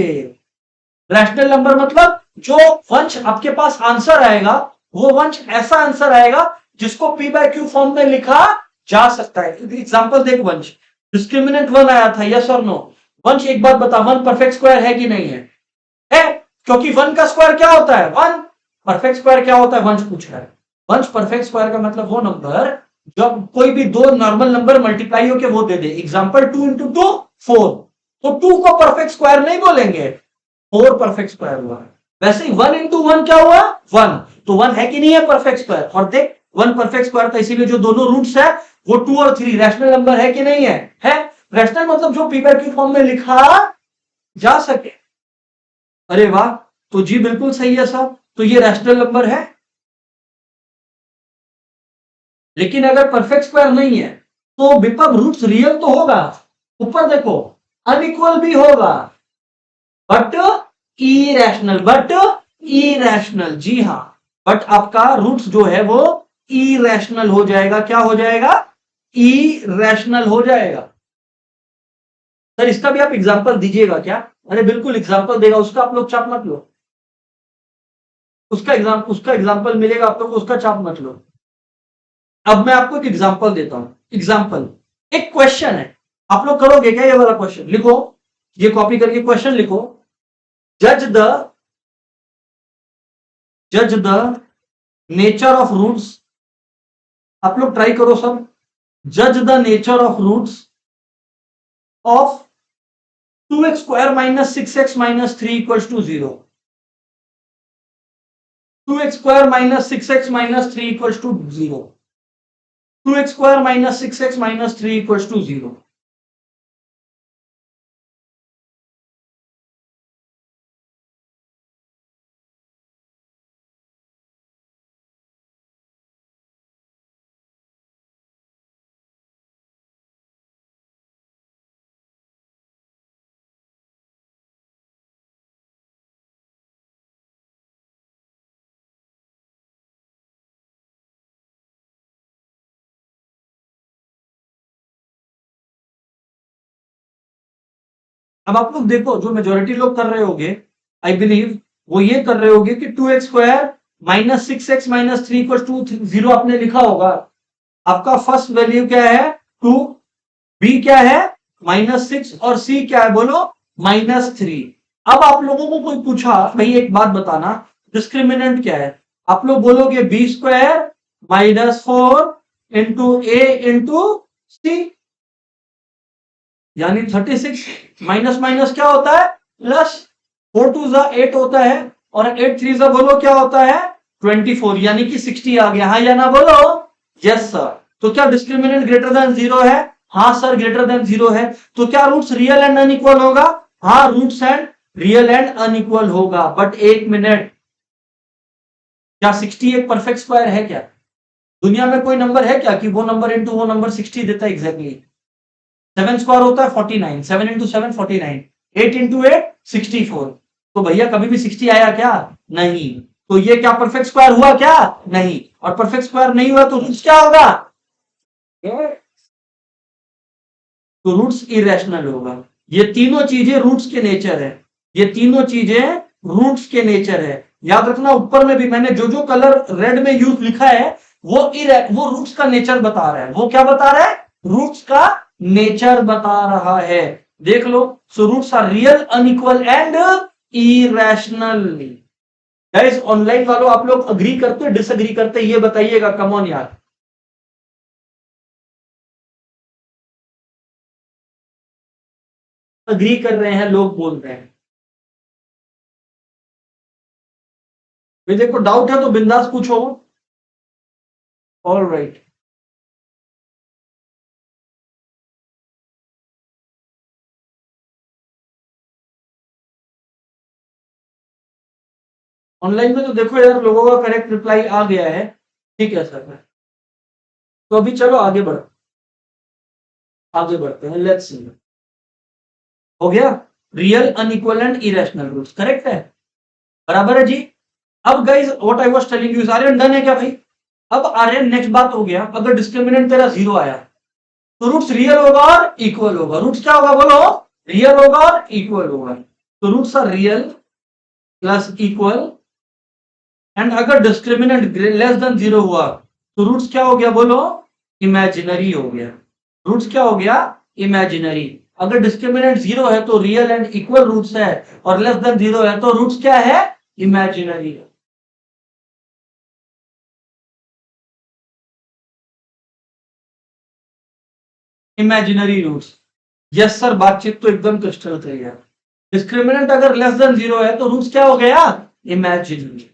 Speaker 1: रैशनल नंबर मतलब जो वंश आपके पास आंसर आएगा, वो वंश ऐसा आंसर आएगा जिसको p बाय क्यू फॉर्म में लिखा जा सकता है। एग्जांपल देख, वंश डिस्क्रिमिनेंट 1 आया था, यस और नो? वंश एक बात बता, 1 परफेक्ट स्क्वायर है कि नहीं है? है, क्योंकि 1 का स्क्वायर क्या होता है? 1। परफेक्ट स्क्वायर क्या होता है? वंश पूछ रहा है। वंश परफेक्ट स्क्वायर का मतलब वो नंबर जब कोई भी दो नॉर्मल नंबर मल्टीप्लाई होके वो दे दे। एग्जांपल 2 इंटू 2 4, तो 2 को परफेक्ट स्क्वायर नहीं बोलेंगे, 4 परफेक्ट स्क्वायर हुआ। वैसे ही 1 इंटू 1 क्या हुआ? 1, तो 1 है कि नहीं है परफेक्ट स्क्वायर? और देख 1 परफेक्ट स्क्वायर था, इसीलिए जो दोनों रूट्स है वो 2 और 3 रैशनल नंबर है कि नहीं है? है। रैशनल मतलब जो पी बाय क्यू फॉर्म में लिखा जा सके। अरे वाह, तो जी बिल्कुल सही है साहब, तो ये रैशनल नंबर है। लेकिन अगर परफेक्ट स्क्वायर नहीं है तो विपब रूट्स रियल तो होगा, ऊपर देखो अनइक्वल भी होगा, बट इरेशनल, बट इरेशनल, जी हाँ। बट आपका रूट्स जो है वो इरेशनल हो जाएगा। क्या हो जाएगा? इरेशनल हो जाएगा। सर इसका भी आप एग्जांपल दीजिएगा क्या? अरे बिल्कुल एग्जांपल देगा, उसका आप लोग चाप मत लो, उसका एग्जांपल मिलेगा आप लोग को, उसका चाप मत लो। अब मैं आपको एक एग्जांपल देता हूं। एग्जांपल, एक क्वेश्चन है, आप लोग करोगे क्या? ये वाला क्वेश्चन लिखो, ये कॉपी करके क्वेश्चन लिखो। जज द जज द नेचर ऑफ रूट्स, आप लोग ट्राई करो सब। जज the nature of roots of 2x square minus 6x minus 3 equals to 0। 2x square minus 6x minus 3 equals to 0। 2x square minus 6x minus 3 equals to 0। अब आप लोग देखो, जो मेजोरिटी लोग कर रहे होंगे, आई बिलीव वो ये कर रहे होंगे कि 2x² minus 6x minus 3 equal to 0 आपने लिखा होगा। आपका फर्स्ट वैल्यू क्या है? 2, बी क्या है? -6 और सी क्या है बोलो? -3। अब आप लोगों को कोई पूछा भाई एक बात बताना, डिस्क्रिमिनेंट क्या है? आप लोग बोलोगे b² -4 इंटू ए इंटू सी, यानी 36 माइनस माइनस क्या होता है? प्लस। 4 2 8 होता है और 8 3 बोलो क्या होता है? 24, यानी कि 60 आ गया। हाँ या ना बोलो? Yes sir. तो क्या डिस्क्रिमिनेंट ग्रेटर देन 0 है? हाँ सर ग्रेटर देन 0 है। तो क्या रूट्स रियल एंड अनइक्वल होगा? हाँ roots and real and unequal होगा। बट एक मिनट, क्या 60 एक परफेक्ट स्क्वायर है क्या? दुनिया में कोई नंबर है क्या कि वो नंबर इंटू वो नंबर 60 देता है एग्जैक्टली? 7 स्क्वायर होता है 49, 7 इंटू 7 49, 8 इंटू 8 64। तो भैया कभी भी 60 आया क्या? नहीं। तो ये क्या परफेक्ट स्क्वायर हुआ क्या? नहीं। और परफेक्ट स्क्वायर नहीं हुआ तो रूट्स क्या होगा? तो रूट्स इरेशनल होगा। ये तीनों चीजें रूट्स के नेचर है। ये तीनों चीजें रूट्स के नेचर है। याद रखना, ऊपर में भी मैंने जो जो कलर रेड में यूज लिखा है वो रूट्स का नेचर बता रहा है। वो क्या बता रहा है? रूट्स का नेचर बता रहा है। देख लो, so roots are real, unequal and irrational. Guys online वालों, आप लोग अग्री करते डिसअग्री करते ये बताइएगा, कम ऑन यार। अग्री कर रहे हैं लोग, बोल रहे हैं। भाई देखो डाउट है तो बिंदास पूछो। All right. ऑनलाइन में तो देखो यार, लोगों का करेक्ट रिप्लाई आ गया है। ठीक है सर। तो अभी चलो आगे बढ़ते हैं। Let's see. हो गया? Real, unequal and irrational roots correct है। बराबर है जी। अब guys what I was telling you, Aryan done है क्या भाई? अब आर्यन नेक्स्ट बात हो गया, अगर डिस्क्रिमिनेंट तेरा 0 आया तो रूट्स रियल होगा और इक्वल होगा। रूट्स क्या होगा बोलो? रियल होगा और इक्वल होगा। तो roots are real plus equal, and अगर डिस्क्रिमिनेंट लेस देन 0 हुआ तो रूट्स क्या हो गया बोलो? इमेजिनरी हो गया। रूट्स क्या हो गया? इमेजिनरी। अगर डिस्क्रिमिनेंट 0 है तो रियल एंड इक्वल रूट्स है, और लेस देन 0 है तो रूट्स क्या है? इमेजिनरी है। Imaginary roots. यस सर, बातचीत तो एकदम क्रिस्टल क्लियर है। डिस्क्रिमिनेंट अगर लेस देन 0 है तो रूट्स क्या हो गया? इमेजिनरी।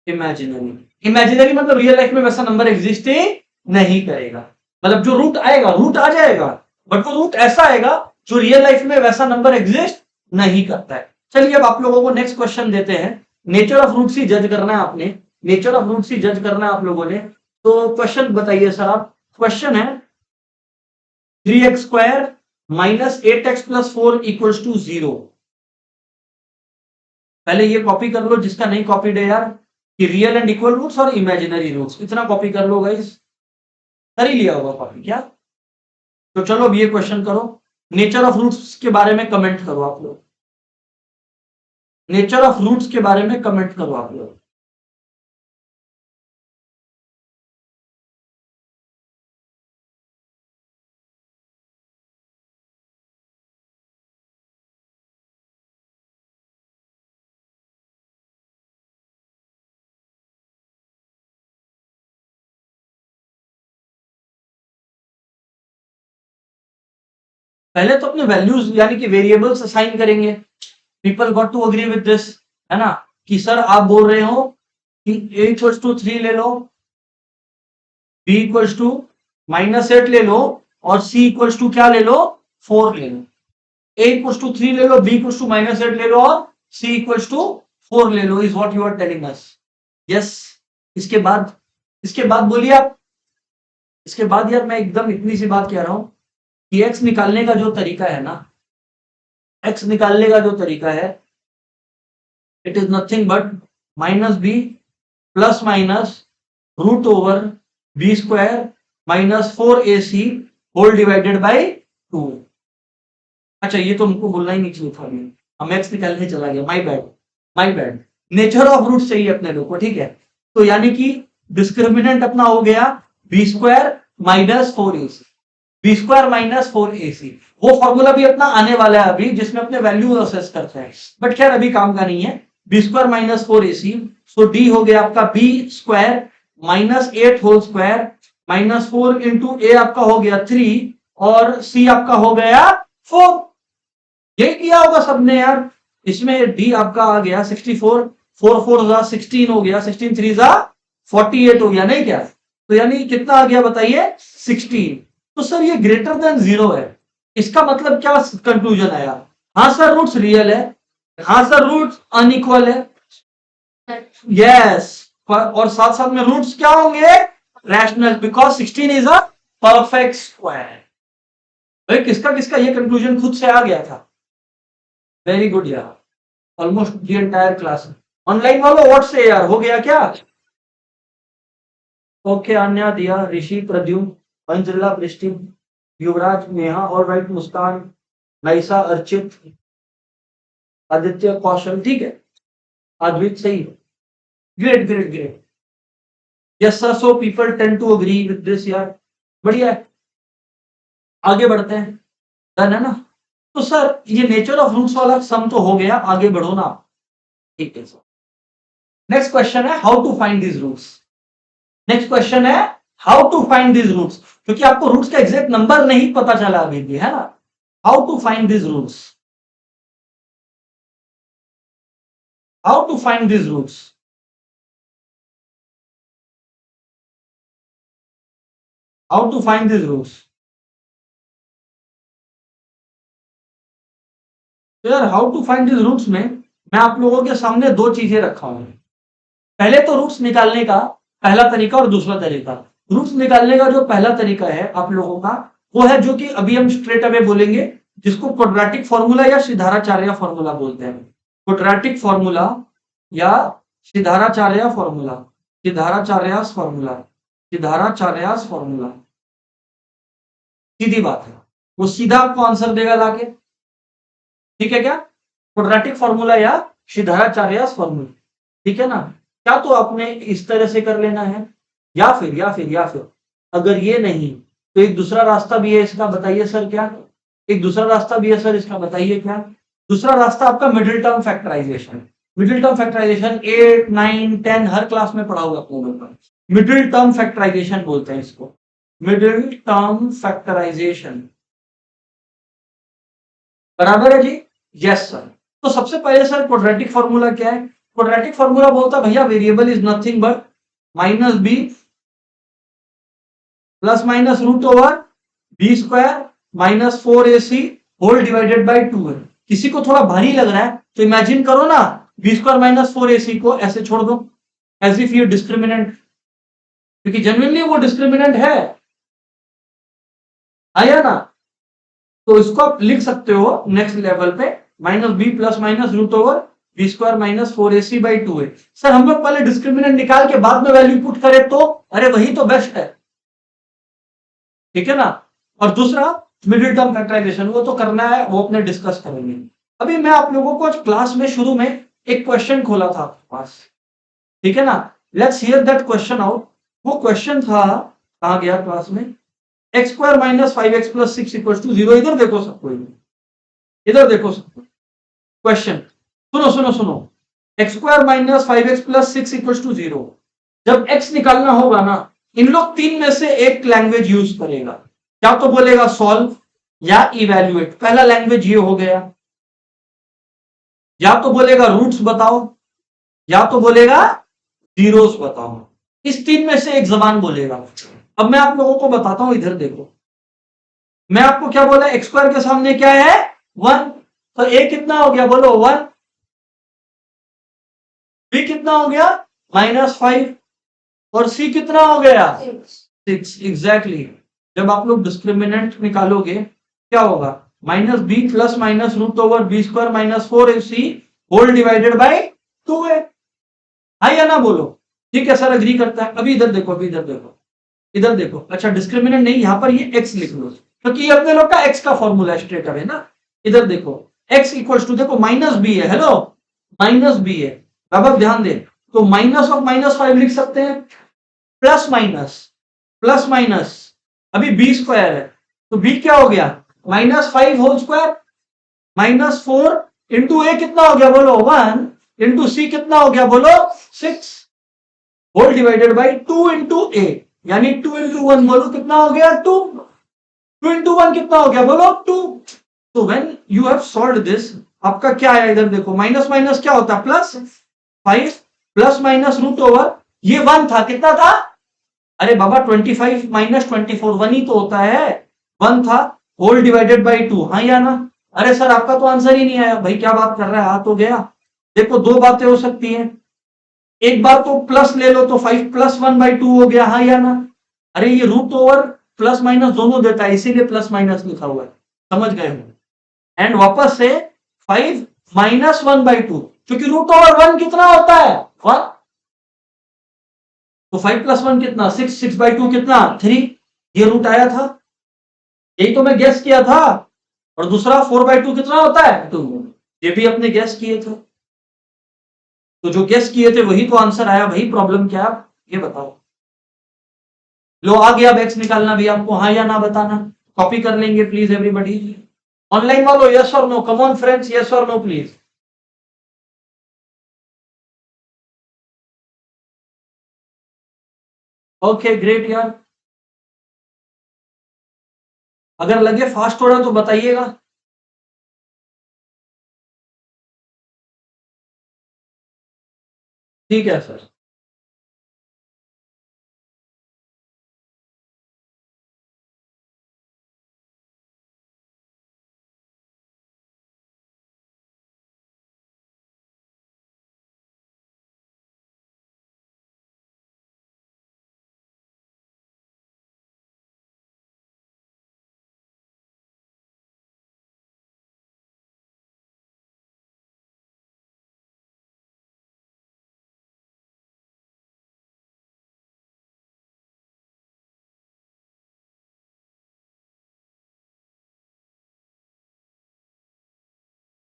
Speaker 1: इमेजिनरी। इमेजिनरी मतलब रियल लाइफ में वैसा नंबर एग्जिस्ट ही नहीं करेगा। मतलब जो रूट आएगा, रूट आ जाएगा, बट वो रूट ऐसा आएगा जो रियल लाइफ में वैसा नंबर एग्जिस्ट नहीं करता है। चलिए अब आप लोगों को नेक्स्ट क्वेश्चन देते हैं। नेचर ऑफ रूट्स ही जज करना है आपने। नेचर ऑफ रूट्स ही जज करना है आप लोगों ने। तो क्वेश्चन बताइए सर आप। क्वेश्चन है 3x² -8x + 4 = 0। पहले ये कॉपी कर लो जिसका नहीं कॉपीड है यार, कि रियल एंड इक्वल रूट्स और इमेजिनरी रूट्स, इतना कॉपी कर लो गाइस। कर ही लिया होगा कॉपी क्या? तो चलो अब ये क्वेश्चन करो। नेचर ऑफ रूट्स के बारे में कमेंट करो आप लोग। नेचर ऑफ रूट्स के बारे में कमेंट करो आप लोग। पहले तो अपने वैल्यूज यानी कि वेरिएबल्स असाइन करेंगे। People got to agree with this, है ना? कि सर आप बोल रहे हो कि a = 3 ले लो, b = -8 ले लो, और c = क्या ले लो? 4 ले लो। a = 3 ले लो, b = -8 ले लो, और c = 4 ले लो, is what you are telling us. Yes. इसके बाद बोलिए आप। इसके बाद यार मैं एकदम इतनी सी बात कह रहा हूं कि x निकालने का जो तरीका है ना, x निकालने का जो तरीका है, it is nothing but -b ± √b² -4ac whole divided by 2। अच्छा ये तो हमको बोलना ही नहीं चाहिए था, हम एक्स निकालने चला गया, my bad. Nature of root चाहिए अपने लोग को, ठीक है। तो यानी कि डिस्क्रिमिनेंट अपना हो गया b square minus 4ac, b square minus 4ac। वो फॉर्मूला भी अपना आने वाला है अभी, जिसमें अपने वैल्यू असेस करते हैं, बट खैर अभी काम का नहीं है। B square minus 4ac, so d हो गया आपका b square minus 8 whole square minus 4 into a आपका हो गया 3 और सी आपका हो गया 4। यही किया होगा सबने यार। इसमें डी आपका आ गया 64, 4 4 जा 16 हो गया, 16 3 जा 48 हो गया, नहीं क्या? तो यानी कितना आ गया बताइए 16। तो सर ये ग्रेटर देन 0 है, इसका मतलब क्या कंक्लूजन आया? हाँ सर रूट्स रियल है, हाँ सर रूट्स अनइक्वल है, यस। और साथ साथ में रूट्स क्या होंगे? Rational, because 16 is a perfect square. भाई किसका किसका ये कंक्लूजन खुद से आ गया था? वेरी गुड यार, almost the entire class. Online वालों व्हाट से यार, हो गया क्या? ओके, अन्या, दिया, ऋषि, प्रद्युम, अंजला, पृष्टि, युवराज, नेहा, और राइट, मुस्कान, नाइसा, अर्चित, आदित्य, कौशल, ठीक है, अद्वित, सही है। Great great great, yes sir, so people tend to agree with this यार, बढ़िया है। आगे बढ़ते हैं, डन है ना? तो सर ये नेचर ऑफ रूट्स वाला सम तो हो गया, आगे बढ़ो ना, ठीक है सर। नेक्स्ट क्वेश्चन है how to find this roots. Next question है how to find this roots, क्योंकि आपको रूट्स का एग्जैक्ट नंबर नहीं पता चला अभी भी, है ना? How to find this roots, how to find this roots, how to find this roots. तो यार how to find this roots में मैं आप लोगों के सामने दो चीजें रखा हूं। पहले तो रूट्स निकालने का पहला तरीका और दूसरा तरीका। रूट्स निकालने का जो पहला तरीका है आप लोगों का, वो है जो कि अभी हम स्ट्रेट अवे बोलेंगे, जिसको क्वाड्रेटिक फॉर्मूला या सिधाराचार्य फॉर्मूला बोलते हैं। क्वाड्रेटिक फॉर्मूला या सिधाराचार्य फॉर्मूला, सिधाराचार्य फॉर्मूला, सिधाराचार्य फॉर्मूला। सीधी बात है, वो सीधा आपको आंसर देगा लाके, ठीक है क्या? क्वाड्रेटिक फॉर्मूला या सिधाराचार्य फॉर्मूला, ठीक है ना? क्या तो आपने इस तरह से कर लेना है, या फिर अगर ये नहीं तो एक दूसरा रास्ता भी है इसका, बताइए सर क्या? एक दूसरा रास्ता भी है सर इसका, बताइए क्या? दूसरा रास्ता आपका middle term factorization. Middle term factorization 8 9 10 हर क्लास में पढ़ा होगा आप लोगों को। मिडिल टर्म फैक्टराइजेशन बोलते हैं इसको, मिडिल टर्म फैक्टराइजेशन, बराबर है जी? Yes sir. तो सबसे पहले सर क्वाड्रेटिक फॉर्मूला क्या है? क्वाड्रेटिक फॉर्मूला बोलता है भैया variable is nothing but minus b plus minus root over b square minus 4ac whole divided by 2 है। किसी को थोड़ा भारी लग रहा है तो इमेजिन करो ना, बी स्क्वायर माइनस 4ac को ऐसे छोड़ दो एज इफ ये डिस्क्रिमिनेंट, क्योंकि जेन्युइनली वो डिस्क्रिमिनेंट है, आया ना? तो इसको आप लिख सकते हो नेक्स्ट लेवल पे minus b plus minus root over b square minus 4ac by 2 है। सर हम लोग पहले डिस्क्रिमिनेंट निकाल के बाद में वैल्यू पुट करें तो, अरे वही तो बेस्ट है, ठीक है ना? और दूसरा मिडिल टर्म फैक्टराइजेशन, वो तो करना है, वो अपने डिस्कस करेंगे। अभी मैं आप लोगों को क्लास में शुरू में एक क्वेश्चन खोला था आपके पास, ठीक है ना? Let's hear that question out. वो क्वेश्चन था, कहा गया क्लास में, x square minus 5x plus 6 equal to 0। इधर देखो सबको, इधर देखो सबको क्वेश्चन, सुनो सुनो सुनो। X square minus 5x plus 6 equal to 0, जब x निकालना होगा ना, इन लोग तीन में से एक लैंग्वेज यूज करेगा, क्या तो बोलेगा सॉल्व या इवैल्यूएट, पहला लैंग्वेज ये हो गया, या तो बोलेगा रूट्स बताओ या तो बोलेगा जीरोस बताओ, इस तीन में से एक जबान बोलेगा। अब मैं आप लोगों को बताता हूं, इधर देखो, मैं आपको क्या बोला, एक्स स्क्वायर के सामने क्या है 1, तो ए कितना हो गया बोलो 1, बी कितना हो गया -5 और सी कितना हो गया 6। एग्जैक्टली, जब आप लोग डिस्क्रिमिनेंट निकालोगे क्या होगा, minus b plus minus root over b square minus 4ac whole divided by 2 है। हाँ या ना बोलो? ठीक है सर, अग्री करता है। अभी इधर देखो, अभी इधर देखो, इधर देखो। अच्छा डिस्क्रिमिनेंट नहीं, यहां पर ये x लिख लो, क्योंकि ये अपने लोग का x का फॉर्मूला स्ट्रेट अवे ना, इधर देखो x इक्वल्स टू देखो माइनस बी है, हेलो माइनस बी है, अब ध्यान दे, तो माइनस ऑफ -5 लिख सकते हैं, प्लस माइनस अभी बी स्क्वायर है, तो बी क्या हो गया -5 होल स्क्वायर, -4 इंटू ए कितना हो गया बोलो 1, इंटू सी कितना हो गया बोलो 6, whole divided by 2 into a, यानी 2 इंटू 1 बोलो कितना हो गया 2, 2 इंटू 1 कितना हो गया बोलो 2। तो when you have solved this, आपका क्या है इधर देखो, माइनस माइनस क्या होता है +5 प्लस माइनस रूट ओवर, ये 1 था, कितना था, अरे बाबा 25 माइनस 24 1 ही तो होता है, 1 था, होल डिवाइडेड बाई 2, हाँ या ना, अरे सर आपका तो आंसर ही नहीं आया, भाई क्या बात कर रहा है, आ तो गया। देखो दो बातें हो सकती हैं, एक बार तो प्लस ले लो तो 5 + 1/2 हो गया, हाँ या ना, अरे ये रूट ओवर प्लस माइनस दोनों देता है, इसीलिए प्लस माइनस लिखा हुआ है, समझ गए हो, एंड वापस से 5 - 1/2, क्योंकि रूट ओवर 1 कितना होता है 1, तो 5 + 1 कितना 6, 6/2 कितना 3, ये रूट आया था, यही तो मैं गेस किया था, और दूसरा 4/2 कितना होता है 2, ये भी अपने गेस किए थे, तो जो गेस किए थे वही तो आंसर आया, वही प्रॉब्लम क्या आप ये बताओ। लो आ गया, अब एक्स निकालना भी आपको, हाँ या ना बताना, कॉपी कर लेंगे प्लीज एवरीबॉडी, ऑनलाइन वालों यस और no, come on friends, yes और नो प्लीज। ओके ग्रेट यार, अगर लगे फास्ट हो रहा तो बताइएगा। ठीक है सर।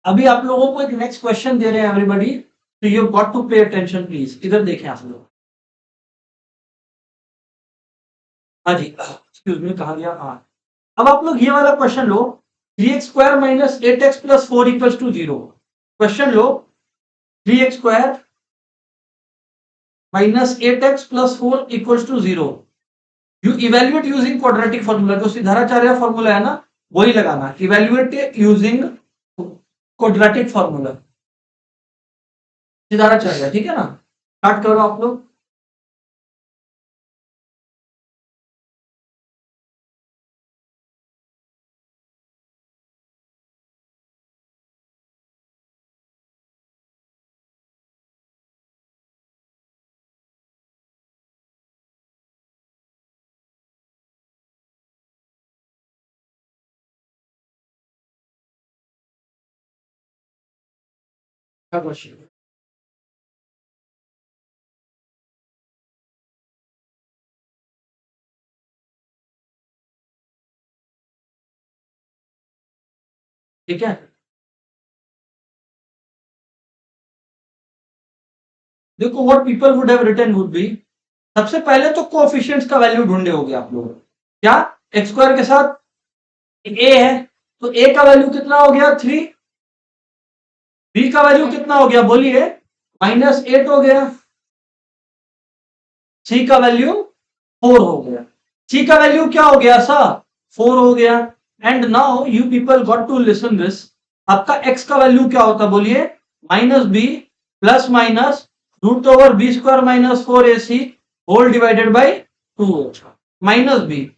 Speaker 1: अभी आप लोगों को एक नेक्स्ट क्वेश्चन दे रहे हैं एवरीबॉडी, तो you got to pay attention please, इधर देखें आप लोग। हाँ जी, एक्सक्यूज मी, कहा गया, हाँ, अब आप लोग ये वाला question low, 3x² - 8x + 4 = 0, question low 3x² - 8x + 4 = 0, you evaluate using quadratic formula, जो सिद्धाराचार्य फॉर्मूला है ना वही लगाना, इवेल्युएट यूजिंग क्वाड्रेटिक फॉर्मूला सिद्धाराचार्य, ठीक है ना, स्टार्ट करो आप लोग। क्या क्वेश्चन, ठीक है, देखो what people would have written would be, सबसे पहले तो कोएफिशिएंट्स का वैल्यू ढूंढे होगे आप लोग, क्या x² के साथ a है, तो a का वैल्यू कितना हो गया 3, b का वैल्यू कितना हो गया बोलिए -8 हो गया, c का वैल्यू 4 हो गया, c का वैल्यू क्या हो गया सा 4 हो गया, and now you people got to listen this, आपका x का वैल्यू क्या होता बोलिए -b plus minus √b² - 4ac whole divided by 2, -b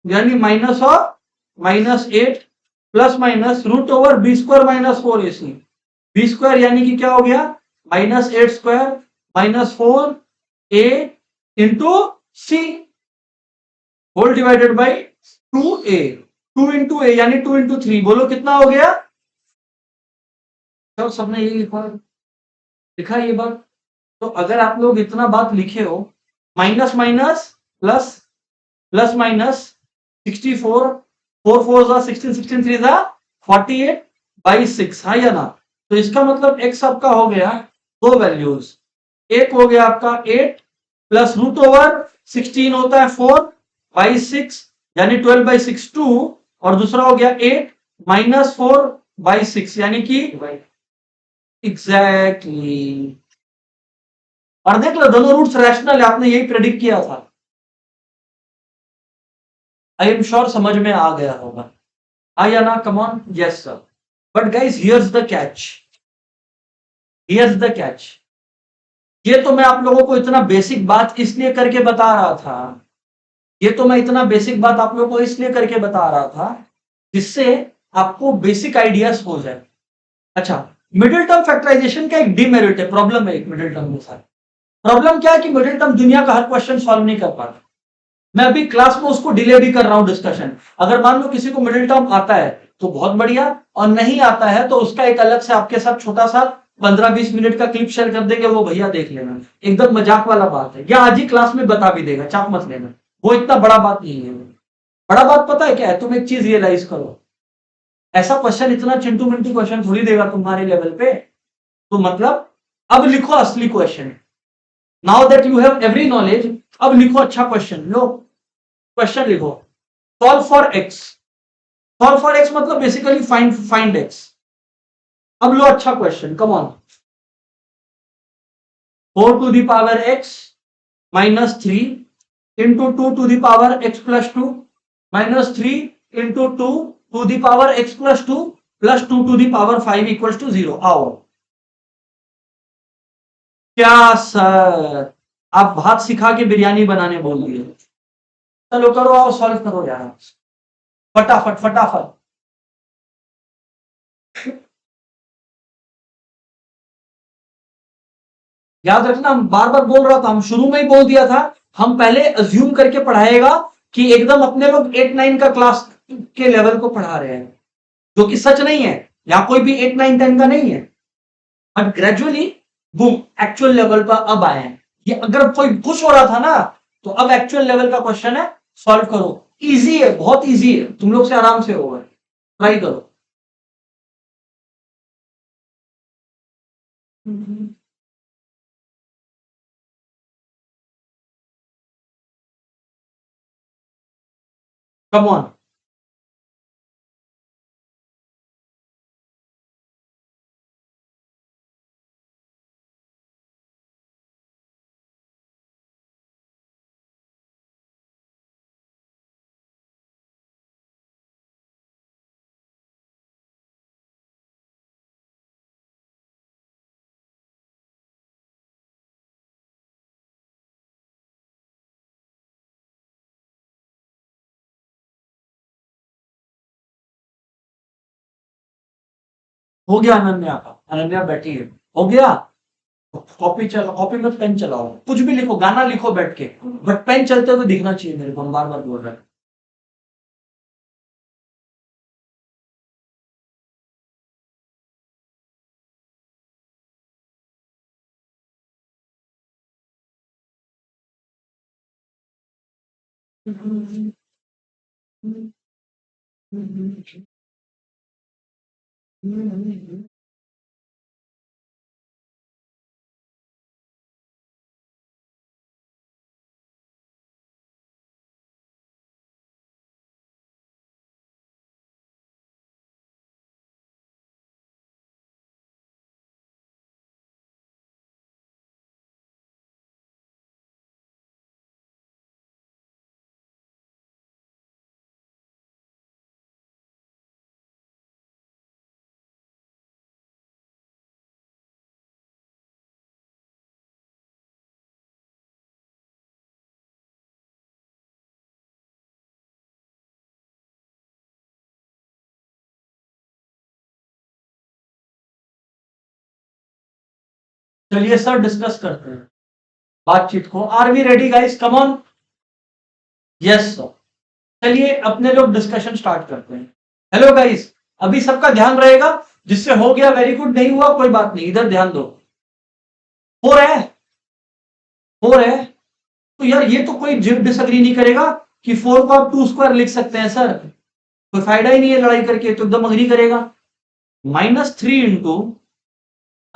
Speaker 1: यानी -8 plus minus √b² - 4ac, b² यानी कि क्या हो गया -8² - 4a into c whole divided by 2a, 2 into a यानी 2 इंटू 3, बोलो कितना हो गया, तो सबने यही लिखा ये बात, तो अगर आप लोग इतना बात लिखे हो, minus minus plus, plus minus 64, 4 4 16, 16 3 48, by 6, हाँ या ना? तो इसका मतलब x आपका हो गया 2 वैल्यूज, एक हो गया आपका 8 प्लस रूट ओवर 16 होता है 4 बाई 6 यानी 12 बाई 6 2, और दूसरा हो गया 8 माइनस 4 बाई 6 यानी कि एग्जैक्टली। और देख लो दोनों रूट्स रैशनल है, आपने यही प्रेडिक्ट किया था। आई एम श्योर समझ में आ गया होगा, हाँ या ना? Come on, yes sir. But guys here's the catch, here's the catch. ये तो मैं आप लोगों को इतना बेसिक बात इसलिए करके बता रहा था, ये तो मैं इतना बेसिक बात आप लोगों को इसलिए करके बता रहा था जिससे आपको बेसिक आइडियाज हो जाए। अच्छा, मिडिल टर्म फैक्टराइजेशन का एक डिमेरिट है, प्रॉब्लम है एक मिडिल टर्म के साथ। प्रॉब्लम क्या है कि मिडिल टर्म दुनिया का हर क्वेश्चन सॉल्व नहीं कर पाता। मैं अभी क्लास में उसको डिले भी कर रहा हूं डिस्कशन। अगर मान लो किसी को मिडिल टर्म आता है तो बहुत बढ़िया, और नहीं आता है तो उसका एक अलग से आपके साथ छोटा सा 15-20 मिनट का क्लिप शेयर कर देंगे, वो भैया देख लेना, एकदम मजाक वाला बात है, या आज ही क्लास में बता भी देगा, चाप मत लेना, वो इतना बड़ा बात नहीं है। बड़ा बात पता है क्या है? तुम एक चीज रियलाइज करो, ऐसा क्वेश्चन इतना चिंटू मिंटू क्वेश्चन थोड़ी देगा तुम्हारे लेवल पे। तो मतलब अब लिखो असली question, now that you have every knowledge, अब लिखो अच्छा क्वेश्चन। लो क्वेश्चन लिखो, solve for x. Solve for x मतलब बेसिकली फाइंड एक्स। अब लो अच्छा question, come on. 4 to the power x minus 3 into 2 to the power x plus 2 minus 3 into 2 to the power x plus 2 plus 2 to the power 5 equal to 0। आओ। क्या sir, आप भात सिखा के बिरयानी बनाने बोल दिए? चलो करो, आओ सॉल्व करो यार, फटाफट फटाफट। याद रखना, हम बार बार बोल रहा था, हम शुरू में ही बोल दिया था, हम पहले अज्यूम करके पढ़ाएगा कि एकदम अपने लोग 8-9 का क्लास के लेवल को पढ़ा रहे हैं, जो कि सच नहीं है। यहाँ कोई भी 8-9-10 का नहीं है, but gradually boom actual level पर अब आए हैं। ये अगर कोई खुश हो रहा था ना, तो अब एक्चुअल लेवल का क्वेश्चन है, सॉल्व करो। इजी है, बहुत इजी है, तुम लोग से आराम से होगा, ट्राई करो। Come on. हो गया अनन्या का, अनन्या बैठी है, हो गया। कॉपी चला, कॉपी में पेन चलाओ, कुछ भी लिखो, गाना लिखो बैठ के, बट पेन चलते हुए दिखना चाहिए मेरे को, हम बार बार बोल रहे हैं। चलिए सर डिस्कस करते हैं बातचीत को। Are we ready guys? Come on, yes sir. चलिए अपने लोग डिस्कशन स्टार्ट करते हैं। हेलो गाइस, अभी सबका ध्यान रहेगा, जिससे हो गया वेरी गुड, नहीं हुआ कोई बात नहीं, इधर ध्यान दो। हो रहा है, हो रहा है। तो यार ये तो कोई डिसएग्री नहीं करेगा कि 4 को आप 2 स्क्वायर लिख सकते हैं सर, कोई फायदा ही नहीं है लड़ाई करके, तो एकदम अग्री करेगा। -3 इंटू,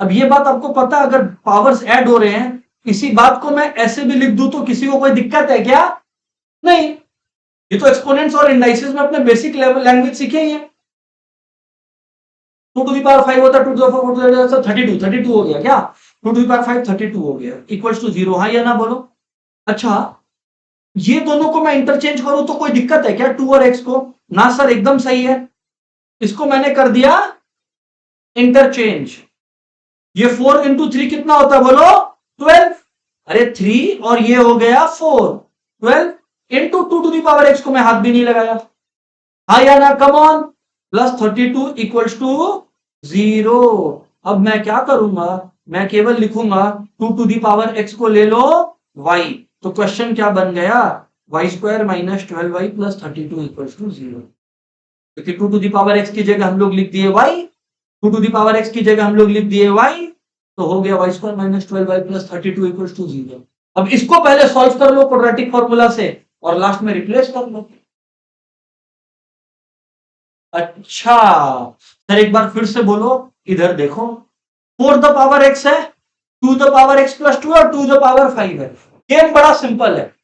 Speaker 1: अब ये बात आपको पता है अगर पावर्स ऐड हो रहे हैं, इसी बात को मैं ऐसे भी लिख दूं तो किसी को कोई दिक्कत है क्या? नहीं। ये तो एक्सपोनेंट्स और इंडाइसेस में अपने बेसिक लेवल लैंग्वेज सीखे ही है। 2 टू द पावर 5 होता है, 2 टू द पावर 32 हो गया क्या? 2 टू द पावर 5 32 हो गया, इक्वल्स टू 0। हाँ या ना बोलो। अच्छा, ये दोनों को मैं इंटरचेंज करूं तो कोई दिक्कत है क्या 2 और x को? ना सर, एकदम सही है। इसको मैंने कर दिया इंटरचेंज। ये 4 इंटू 3 कितना होता है बोलो? 12। अरे 3 और ये हो गया 4, 12 into 2 to the power x को मैं हाथ भी नहीं लगाया। हाँ या ना? Come on. +32 equals to 0। अब मैं क्या करूंगा? मैं केवल लिखूंगा 2 टू द पावर x को ले लो y। तो क्वेश्चन क्या बन गया? y² - 12y + 32 equals to 0। क्योंकि 2 टू द पावर x की जगह हम लोग लिख दिए y, 2 to the power x की जगह हम लोग लिख दिए y, तो हो गया y² - 12y + 32 इक्वल्स टू 0। अब इसको पहले सॉल्व कर लो क्वाड्रेटिक फॉर्मूला से और लास्ट में रिप्लेस कर लो। अच्छा सर, एक बार फिर से बोलो, इधर देखो, 4 द पावर x है, 2 द पावर x + 2 और 2 द पावर 5 है। गेम बड़ा सिंपल है,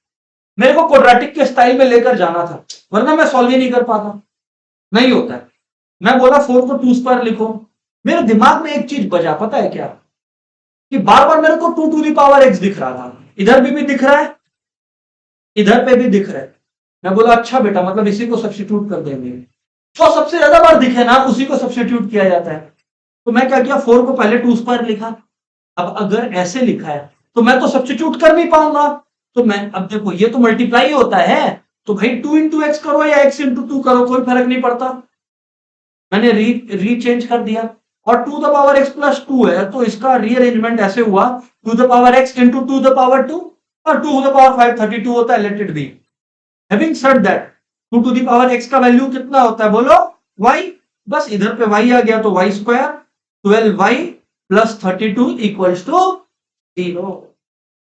Speaker 1: मेरे को क्वाड्रेटिक के स्टाइल में लेकर जाना था, वरना मैं सॉल्व ही नहीं कर पाता। नहीं होता है। मैं बोला 4 को 2 स्क्वायर लिखो, मेरे दिमाग में एक चीज बजा, पता है क्या? कि बार बार मेरे को 2 टू द पावर x दिख रहा था, इधर भी दिख रहा है, इधर पे भी दिख रहा है। मैं बोला अच्छा बेटा, मतलब इसी को सब्स्टिट्यूट कर देंगे, जो सबसे ज्यादा बार दिखे ना उसी को सब्स्टिट्यूट किया जाता है। तो मैं क्या किया, 4 को पहले 2 स्क्वायर लिखा। अब अगर ऐसे लिखा है तो मैं तो सब्स्टिट्यूट कर नहीं पाऊंगा। तो मैं, अब देखो ये तो मल्टीप्लाई होता है, तो भाई 2 इंटू एक्स करो या x इंटू 2 करो, कोई फर्क नहीं पड़ता। मैंने रीचेंज कर दिया। और 2 द पावर x + 2 है, तो इसका रीअरेंजमेंट ऐसे हुआ 2 the power x into 2 the power 2, और 2 द पावर 5 32 होता है, let it be. Having said that, 2 to the power x का वैल्यू कितना होता है बोलो? y। बस इधर पे y आ गया, तो y² 12y + 32 इक्वल्स टू 0।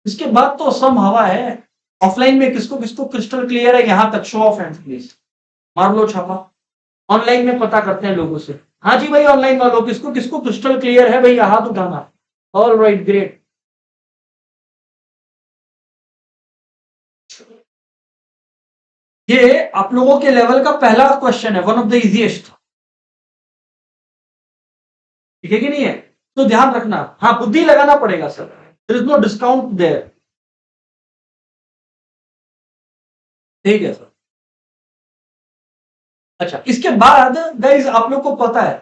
Speaker 1: इसके बाद तो सम हवा है। ऑफलाइन में किसको किसको क्रिस्टल क्लियर है यहां तक? शो ऑफ हैंड्स प्लीज, मार लो छापा। ऑनलाइन में पता करते हैं लोगों से। हाँ जी भाई, ऑनलाइन वालों किसको किसको क्रिस्टल क्लियर है भैया, हाथ उठाना। All right, great. ये आप लोगों के लेवल का पहला क्वेश्चन है, वन ऑफ द इजीएस्ट। ठीक है कि नहीं है? तो ध्यान रखना, हाँ बुद्धि लगाना पड़ेगा sir, there is no discount there. ठीक है सर। अच्छा, इसके बाद गाइस आप लोग को पता है,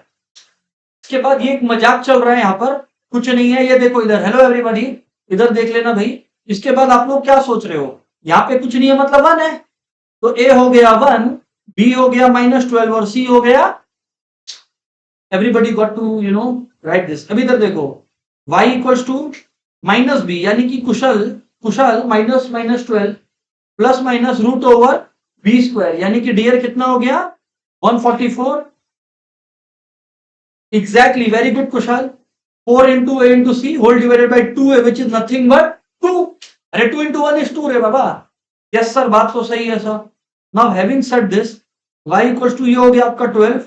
Speaker 1: इसके बाद ये एक मजाक चल रहा है यहाँ पर, कुछ नहीं है, ये देखो इधर, हेलो एवरीबॉडी, इधर देख लेना भाई। इसके बाद आप लोग क्या सोच रहे हो? यहाँ पे कुछ नहीं है मतलब 1 है, तो a हो गया 1, b हो गया -12 और c हो गया, everybody got to write this. अभी इधर देखो, y इक्वल्स टू -b, यानी कि कुशल कुशल -12 प्लस माइनस √b², यानी कि डियर कितना हो गया? 144। Exactly, very good Kushal. 4 into a into c whole divided by 2a which is nothing but 2। अरे 2 इंटू 1 इज 2 रे बाबा। यस सर, बात तो सही है sir. Now having said this, y equals to ये हो गया आपका 12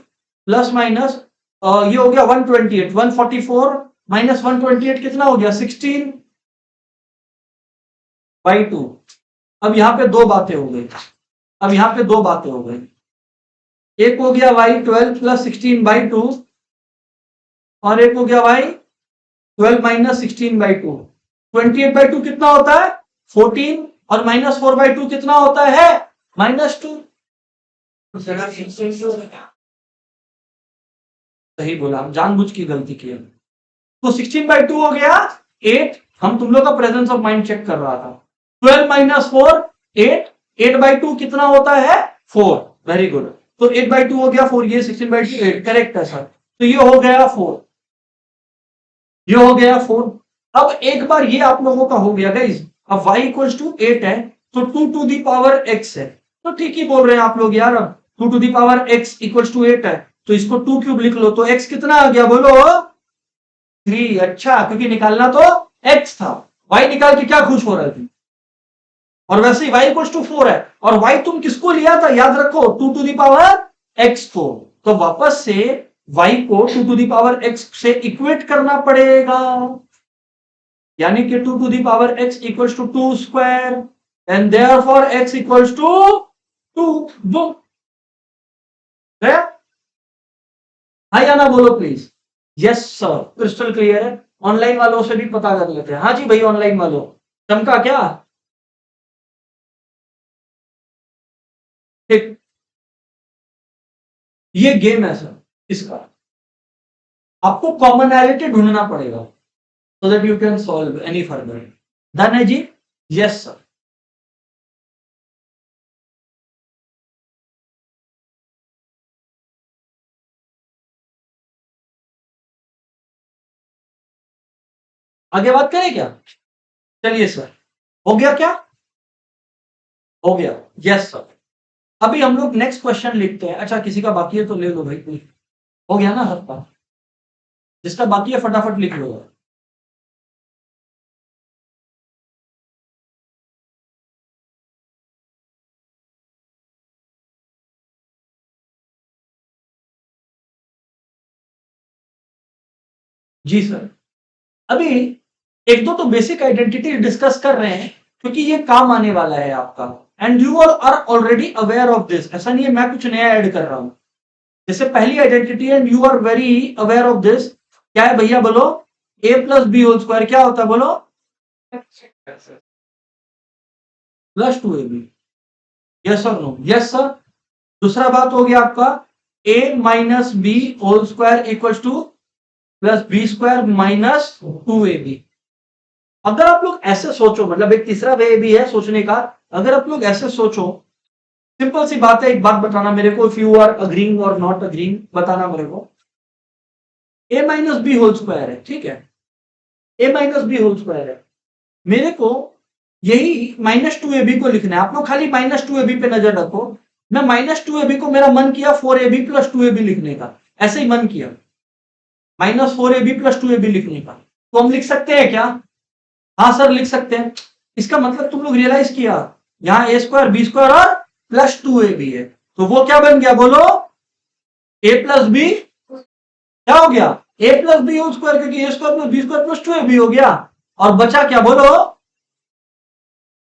Speaker 1: प्लस माइनस ये हो गया 128, 144 माइनस 128 कितना हो गया? 16/2। अब यहाँ पे दो बातें हो गई, अब यहाँ पे दो बातें हो गई। एक हो गया y 12 प्लस 16/2 और एक हो गया y 12 माइनस 16/2। 28/2 कितना होता है? 14, और -4/2 कितना होता है? -2। सही बोला, हम जानबूझ की गलती की है। तो 16/2 हो गया 8। हम तुम लोग का प्रेजेंस ऑफ माइंड चेक कर रहा था। 12 माइनस 4 8, 8/2 कितना होता है? 4। Very good. तो 8/2 हो गया 4, ये 16/2 8, करेक्ट है सर। तो ये हो गया 4, ये हो गया 4। अब एक बार ये आप लोगों का हो गया गाइस। अब y इक्वल्स टू 8 है, तो 2 टू दी पावर x है, तो ठीक ही बोल रहे हैं आप लोग यार। अब 2 to the power x equals to 8 है, तो इसको 2 क्यूब लिख लो, तो x कितना आ गया बोलो? 3। अच्छा, क्योंकि निकालना तो x था, y निकाल के क्या खुश हो रहे थे? और वैसे ही y इक्वल्स टू 4 है, और y तुम किसको लिया था याद रखो? 2 टू दी पावर x को। तो वापस से y को 2 टू दी पावर x से इक्वेट करना पड़ेगा, यानी कि 2 to the power x equals to 2 square and therefore x equals to 2। Boom, गया? हाँ या ना बोलो please. Yes sir, crystal clear है। ऑनलाइन वालों से भी पता कर लेते हैं। हाँ जी भाई, ऑनलाइन वालों चमका क्या? ठीक, ये गेम है सर इसका, आपको कॉमनैलिटी ढूंढना पड़ेगा so that you can solve any further. Done है जी? Yes sir. आगे बात करें क्या? चलिए सर, हो गया क्या? हो गया। Yes sir. अभी हम लोग नेक्स्ट क्वेश्चन लिखते हैं। अच्छा, किसी का बाकी है तो ले लो भाई, कोई हो गया ना सबका? जिसका बाकी है फटाफट लिख लो। जी सर। अभी एक दो तो बेसिक आइडेंटिटी डिस्कस कर रहे हैं क्योंकि ये काम आने वाला है आपका, and you are already aware of this. ऐसा नहीं है मैं कुछ नया ऐड कर रहा हूं। जैसे पहली आइडेंटिटी है, you are very aware of this. क्या है भैया बोलो? A plus b whole square क्या होता है बोलो? Plus two a b. Yes और नो? Yes sir. दूसरा बात हो गया आपका, a minus b whole square equals to plus b square minus two a b. अगर आप लोग ऐसे सोचो, मतलब एक तीसरा वे भी है सोचने का। अगर आप लोग ऐसे सोचो, सिंपल सी बात है, एक बात बताना मेरे को, इफ यू आर अग्रीइंग और नॉट अग्रीइंग बताना मेरे को। ए माइनस बी होल स्क्वायर है, ठीक है? ए माइनस बी होल स्क्वायर है। मेरे को यही माइनस टू ए बी को लिखना है। आप लोग खाली माइनस टू ए बी पे नजर रखो। मैं माइनस टू ए बी को, मेरा मन किया four a b plus two a b लिखने का, ऐसे ही मन किया minus four a b plus two a b लिखने का। तो हम लिख सकते हैं क्या? हाँ सर लिख सकते हैं। इसका मतलब तुम लोग रियलाइज किया, यहाँ ए स्क्वायर बी स्क्वायर और प्लस टू ए बी है, तो वो क्या बन गया बोलो? A plus b. क्या हो गया? A plus b whole square, क्योंकि a square plus b square plus two a b हो गया। और बचा क्या बोलो?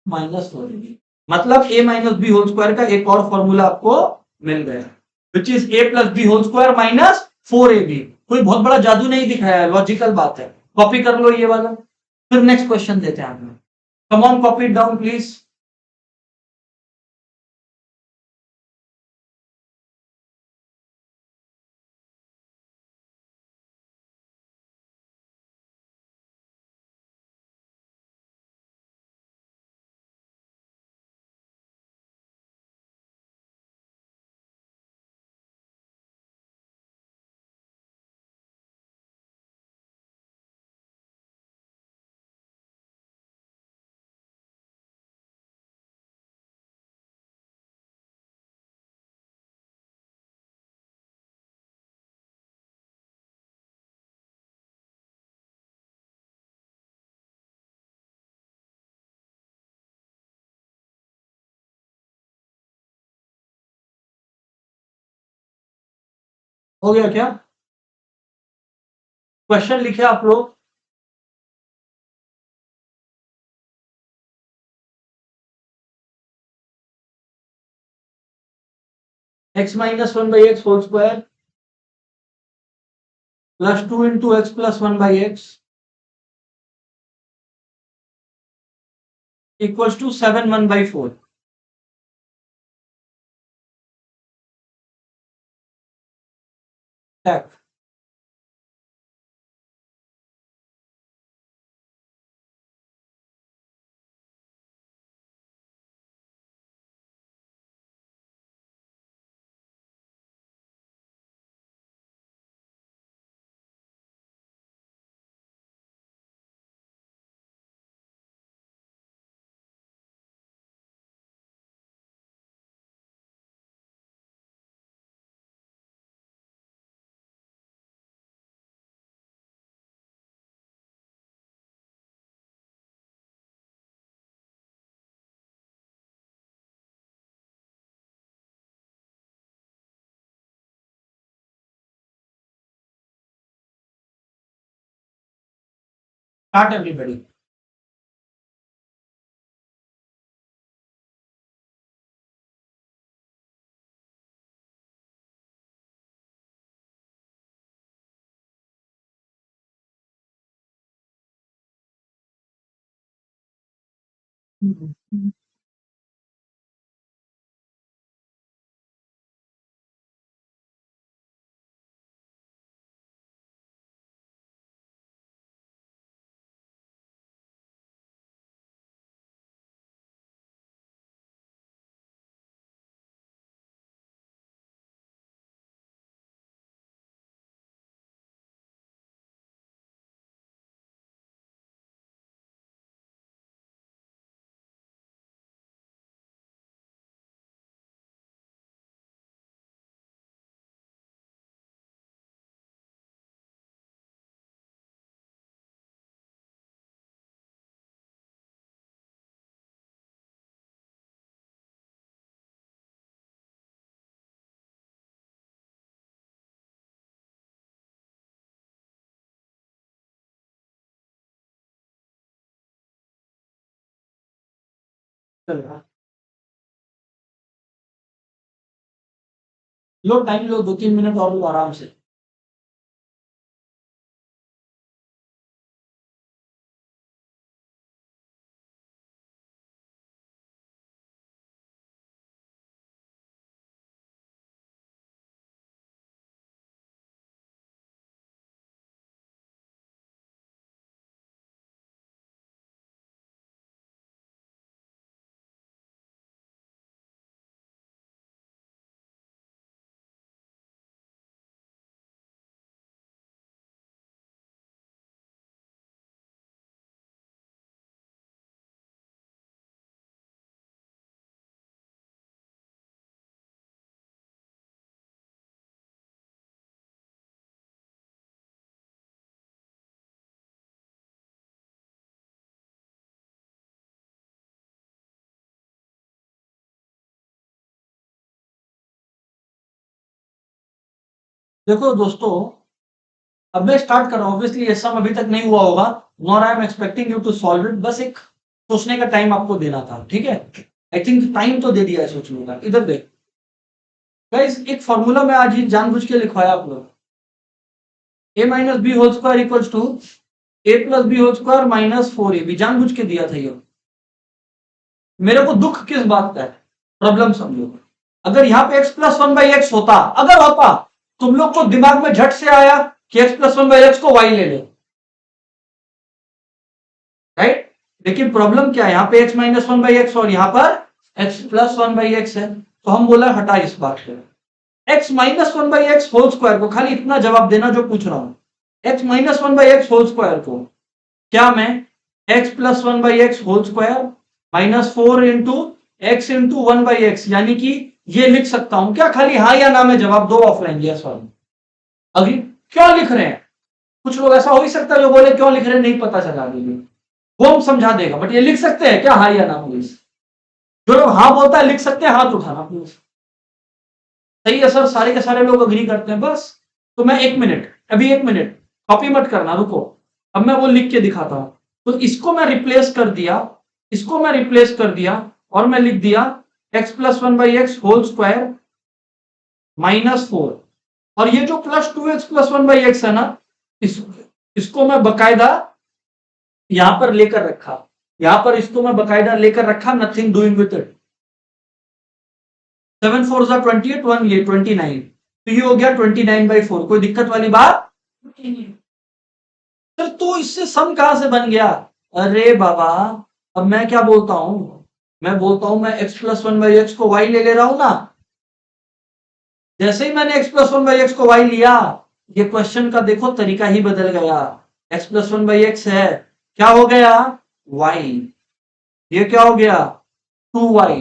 Speaker 1: Minus four a b. मतलब a minus b whole square का एक और फॉर्मूला आपको मिल गया, which is a plus b whole square minus four a b. कोई बहुत बड़ा जादू नहीं दिखाया है, लॉजिकल बात है। कॉपी कर लो ये वाला। फिर नेक्स्ट क्वेश्चन देते हैं आपको। Come on, copy it down please. हो गया क्या? क्वेश्चन लिखे आप लोग? X minus one by x whole square plus two into x plus one by x equals to seven one by four. Start everybody. चल रहा, लो टाइम लो, 2-3 minute और लो आराम से। देखो दोस्तों, अब मैं स्टार्ट कर रहा हूँ। ऑब्वियसली ये सब अभी तक नहीं हुआ होगा, nor I am expecting you to solve it. बस एक सोचने का टाइम आपको देना था, ठीक है। आई थिंक टाइम तो दे दिया है सोचने का। इधर देख गाइस, एक फॉर्मूला में आज ही जानबूझ के लिखवाया आप लोग, a minus b whole square equals to a plus b whole square minus 4ab, जानबूझ के दिया था ये। मेरे को दुख किस बात का है, प्रॉब्लम समझो। अगर यहाँ पे x प्लस 1/x होता, अगर होता, तुम लोग को दिमाग में झट से आया कि x प्लस 1/x को y ले ले, राइट। लेकिन प्रॉब्लम क्या है, यहाँ पे x माइनस 1/x और यहाँ पर x प्लस 1/x है। तो हम बोला हटा इस बात को, x minus 1/x whole square को, खाली इतना जवाब देना जो पूछ रहा हूं। x minus 1/x whole square को क्या मैं x plus 1/x whole square minus 4 into x into 1/x यानी कि ये लिख सकता हूं क्या? खाली हाँ या ना में जवाब दो ऑफलाइन, यस और नो। अभी क्यों लिख रहे हैं? कुछ लोग ऐसा हो ही सकता है जो बोले क्यों लिख रहे हैं नहीं पता चला अभी भी, वो हम समझा देगा। बट ये लिख सकते हैं क्या हाँ या ना प्लीज? जो लोग हाँ बोलता है लिख सकते हैं, हाथ उठाना प्लीज। सही है सर, सारे के सारे लोग अग्री करते हैं। बस तो मैं 1 मिनट, अभी 1 मिनट कॉपी मत करना, रुको। अब मैं वो लिख के दिखाता हूं। तो इसको मैं रिप्लेस कर दिया, इसको मैं रिप्लेस कर दिया और मैं लिख दिया x plus 1/x whole square minus 4। और ये जो प्लस 2x प्लस 1/x है ना, इसको मैं बकायदा यहां पर लेकर रखा, यहां पर इसको मैं बकायदा लेकर रखा, नथिंग डूइंग विद इट। 7 4 जा 28, 1 ये 29, तो ये हो गया 29/4। कोई दिक्कत वाली बात नहीं। सर तो इससे सम कहां से बन गया? अरे बाबा, अब मैं क्या बोलता हूं, मैं बोलता हूं मैं x प्लस 1/x को y ले ले रहा हूं ना। जैसे ही मैंने x प्लस 1/x को y लिया, ये क्वेश्चन का देखो तरीका ही बदल गया। x प्लस 1/x है, क्या हो गया y, ये क्या हो गया 2y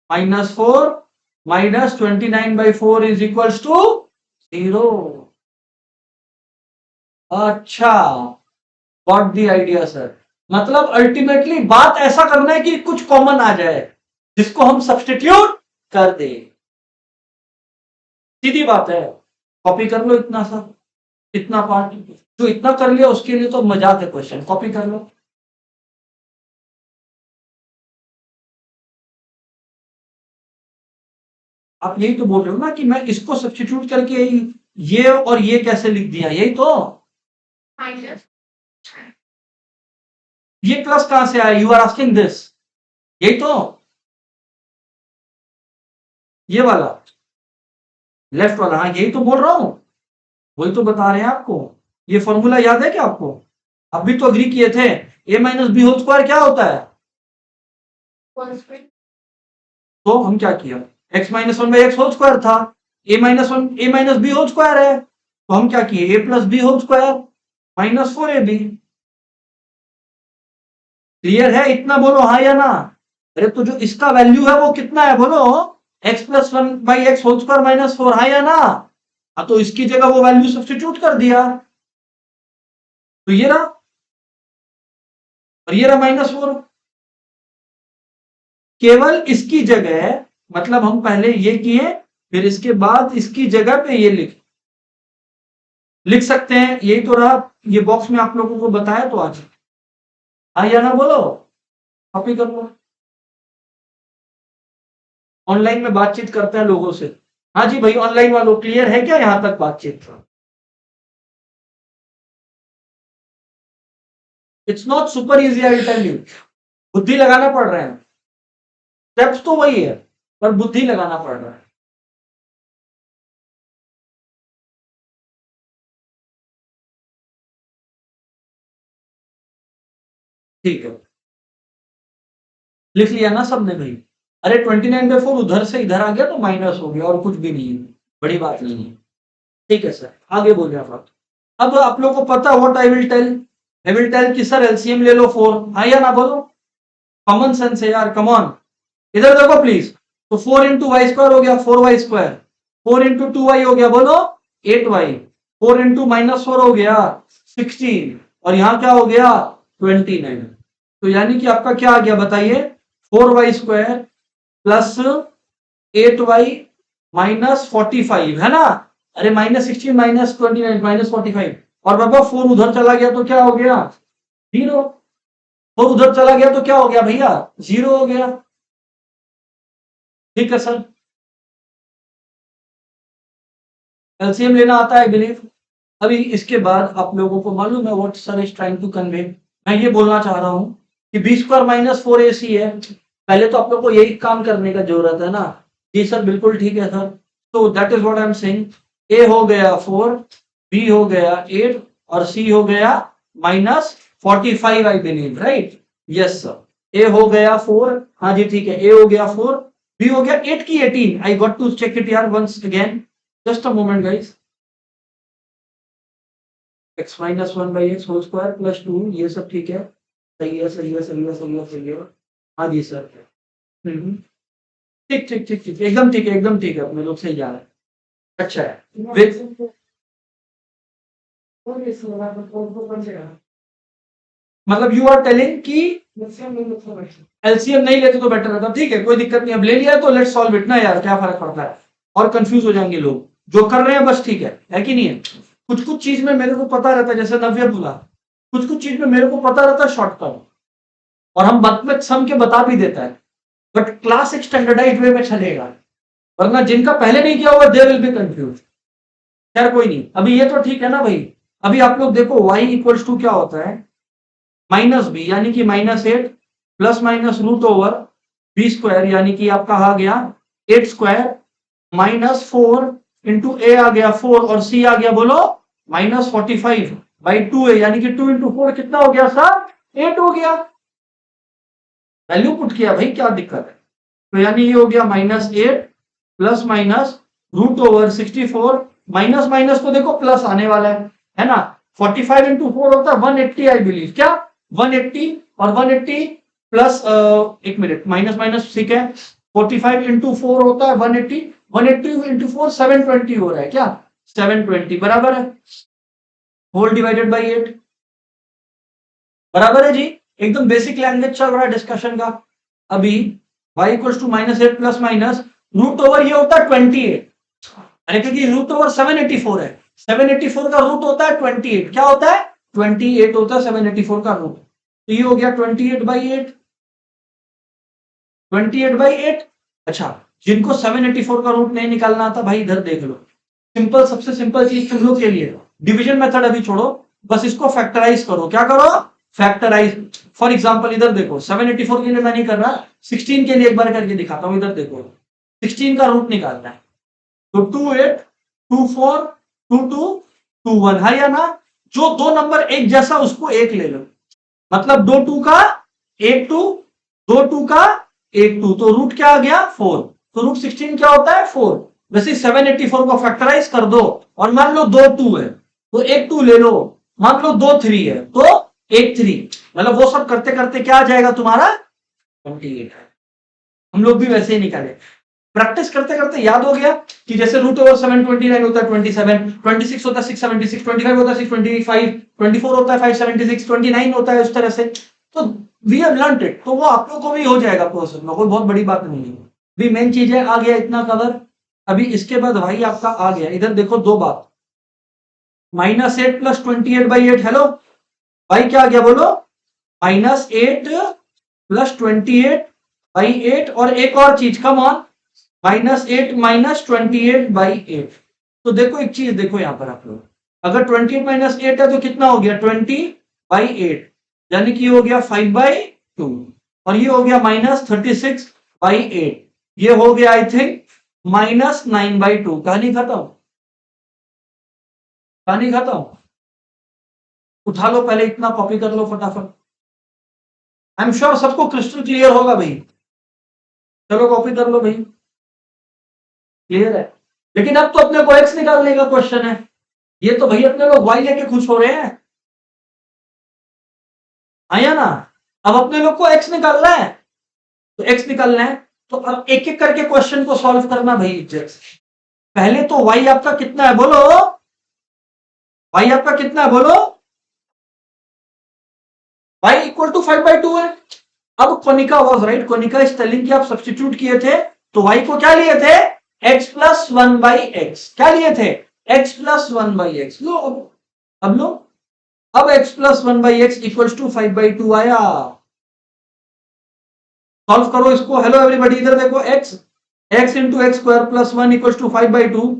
Speaker 1: minus 4 minus 29/4 is equals to 0। अच्छा, गॉट द आइडिया सर। मतलब अल्टीमेटली बात ऐसा करना है कि कुछ कॉमन आ जाए जिसको हम सब्स्टिट्यूट कर दे, सीधी बात है। कॉपी कर लो इतना सा, इतना पार्ट। जो इतना कर लिया उसके लिए तो मजाक है, क्वेश्चन कॉपी कर लो। आप यही तो बोल रहे हो ना कि मैं इसको सब्स्टिट्यूट करके ये और ये कैसे लिख दिया, यही तो। ये प्लस कहां से आया, यू आर आस्किंग दिस, यही तो। ये वाला लेफ्ट वाला, हाँ यही तो बोल रहा हूं, वही तो बता रहे हैं आपको। ये फॉर्मूला याद है क्या आपको? आप भी तो अग्री किए थे, a minus b whole square क्या होता है? तो हम क्या किया, x minus one by x whole square था, a minus one a minus b whole square है, तो हम क्या किए, a plus b whole square minus four a b. Clear है, इतना बोलो हाँ या ना। अरे तो जो इसका वैल्यू है वो कितना है बोलो, x plus one by x whole square minus four, हाँ या ना। हाँ तो इसकी जगह वो वैल्यू सब्स्टिट्यूट कर दिया, तो ये रहा, और ये रहा माइनस फोर। केवल इसकी जगह, मतलब हम पहले ये किए, फिर इसके बाद इसकी जगह पे ये लिख सकते हैं, यही तो रहा। ये बॉक्स में आप लोगों को बताया तो आज, हाँ या ना बोलो, कॉपी कर लो। ऑनलाइन में बातचीत करते हैं लोगों से। हाँ जी भाई, ऑनलाइन वालों क्लियर है क्या यहां तक बातचीत? It's not super easy, I will tell you. बुद्धि लगाना पड़ रहा है, स्टेप्स तो वही है, पर बुद्धि लगाना पड़ रहा है। ठीक है, लिख लिया ना सबने भाई? अरे 29/4 उधर से इधर आ गया तो माइनस हो गया, और कुछ भी नहीं है, बड़ी बात नहीं है। ठीक है सर, आगे बोलिए आप। अब आप लोगों को पता, व्हाट आई विल टेल कि सर एलसीएम ले लो 4, हाँ या ना बोलो, कॉमन सेंस है यार, कम ऑन। इधर देखो प्लीज, तो 4 इंटू वाई स्क्वायर हो गया 4y स्क्वायर, 4 इंटू 2y हो गया बोलो 8y, 4 इंटू माइनस 4 हो गया 16, और यहां क्या हो गया 29। तो यानी कि आपका क्या आ गया बताइए, 4y square plus 8y minus 45, है ना? अरे माइनस 16 माइनस 29 माइनस 45, और बाबा 4 उधर चला गया तो क्या हो गया, 0। 4 उधर चला गया तो क्या हो गया भैया, 0 हो गया। ठीक है सर, एलसीएम लेना आता है बिलीव। अभी इसके बाद आप लोगों को मालूम है what sir is trying to convey, मैं ये बोलना चाह रहा हूं कि बी स्क्वायर माइनस 4ac है। पहले तो आप लोग को यही काम करने का जरूरत है ना। जी सर बिल्कुल ठीक है सर, तो that is what I am saying. A हो गया 4, बी हो गया 8, और सी हो गया minus 45 I believe, right? Yes sir, a हो गया 4, हाँ जी ठीक है, ए हो गया 4, बी हो गया 8 की 18, I got to check it यार once again, just a moment guys. X minus one by x whole square plus 2, ये सब ठीक है, सही है सही है सही है सही है सही है। हाँ जी सर, ठीक ठीक ठीक ठीक, एकदम ठीक है एकदम ठीक है, अपने लोग सही जा रहे हैं। अच्छा है मतलब यू आर टेलिंग कि एलसीएम नहीं लेते तो बेटर रहता, ठीक है कोई दिक्कत नहीं, अब ले लिया तो लेट्स सॉल्व इट ना यार, क्या फर्क पड़ता है, और कंफ्यूज हो जाएंगे लोग, जो कर रहे हैं बस ठीक है कि नहीं है? कुछ कुछ चीज में मेरे को पता रहता है, जैसे नव्य बोला, कुछ कुछ चीज में मेरे को पता रहता है शॉर्टकट, और हम बत में सम के बता भी देता है, बट क्लास एक स्टैंडर्डाइज वे में चलेगा, वरना जिनका पहले नहीं किया हुआ दे विल बी कंफ्यूज। खैर कोई नहीं, अभी ये तो ठीक है ना भाई। अभी आप लोग देखो y इक्वल्स टू क्या होता है, माइनस बी, यानी कि -8 plus minus root over b square, यानी कि आपका आ गया 8 स्क्वायर माइनस 4 इंटू ए आ गया 4, और सी आ गया बोलो -45 बाई 2a, यानी कि 2 इंटू 4 कितना हो गया सर, 8 हो गया। वैल्यू पुट किया भाई, क्या दिक्कत है? तो यानी ये हो गया -8 plus minus root over 64, minus minus तो देखो प्लस आने वाला है ना। 45 इंटू 4 होता है 180 आई बिलीव, क्या 180, और 180 प्लस एक मिनट माइनस माइनस ठीक है, 45 इंटू 4 होता है 180, 180 इंटू 4 720 हो रहा है, क्या 720 बराबर है, होल डिवाइडेड बाई 8, बराबर है जी। एकदम बेसिक लैंग्वेज चल रहा है डिस्कशन का। अभी y equals to -8 plus minus root over, ये होता है 28, अरे क्योंकि रूट ओवर 784 है, 784 का रूट होता है 28, क्या होता है 28 होता है 784 का रूट। तो ये हो गया 28/8, 28/8। अच्छा, जिनको 784 का रूट नहीं निकालना आता भाई इधर देख लो, सिंपल, सबसे सिंपल चीज तुम लोग के लिए डिवीजन मेथड अभी छोड़ो, बस इसको फैक्टराइज करो। क्या करो, फैक्टराइज। फॉर एग्जांपल इधर देखो, 784 के लिए मैं नहीं कर रहा, 16 के लिए एक बार करके दिखाता हूं। इधर देखो 16 का रूट निकालना है, तो 28, 24, 22, 21, है या ना। जो दो नंबर एक जैसा उसको एक ले लो, मतलब दो टू का एक टू, दो टू का एक टू, तो रूट क्या आ गया 4। तो रूट 16 क्या होता है 4। वैसे 784 को फैक्टराइज कर दो, और मान लो दो टू है तो एक टू ले लो, मान लो दो थ्री है तो एक थ्री, मतलब वो सब करते करते क्या आ जाएगा तुम्हारा 28। हम लोग भी वैसे ही निकाले, प्रैक्टिस करते करते याद हो गया कि जैसे रूट ओवर 729 होता है 27, 26 होता है 676, 25 होता है 625, 24 होता है 576, 29 होता है, उस तरह से। तो वी हैव लर्नड इट, तो वो आप लोग को भी हो जाएगा प्रोसेस में, कोई बहुत बड़ी बात नहीं है। अभी मेन चीज है, आ गया इतना कवर। अभी इसके बाद भाई आपका आ गया, इधर देखो दो बात, -8 + 28/8। हेलो भाई, क्या आ गया बोलो, -8 + 28/8, और एक और चीज, कम ऑन, -8 - 28/8। तो देखो एक चीज देखो यहां पर आप लोग, अगर 28 - 8 है तो कितना हो गया 20/8, यानी कि हो गया 5/2, और ये हो गया -36/8, ये हो गया आई थिंक -9/2। कहानी खत्म, कहानी खत्म। उठा लो, पहले इतना कॉपी कर लो फटाफट। आई एम श्योर सबको क्रिस्टल क्लियर होगा भाई, चलो कॉपी कर लो भाई, क्लियर है। लेकिन अब तो अपने को एक्स निकालने का क्वेश्चन है, ये तो भाई अपने लोग वाई लेके खुश हो रहे हैं, आया ना। अब अपने लोग को एक्स निकालना है, तो एक्स निकालना है, तो अब एक एक करके क्वेश्चन को सॉल्व करना भाई। पहले तो वाई आपका कितना है बोलो, वाई आपका कितना है बोलो, वाई = 5/2 है। अब Konika was right, Konika is telling कि आप सब्सटीट्यूट किए थे, तो वाई को क्या लिए थे x + 1/x, क्या लिए थे x + 1/x। लो अब लो, अब x + 1/x = 5/2 आया। सॉल्व करो इसको। हेलो एवरीबॉडी, इधर देखो, x × x² + 1 = 5/2,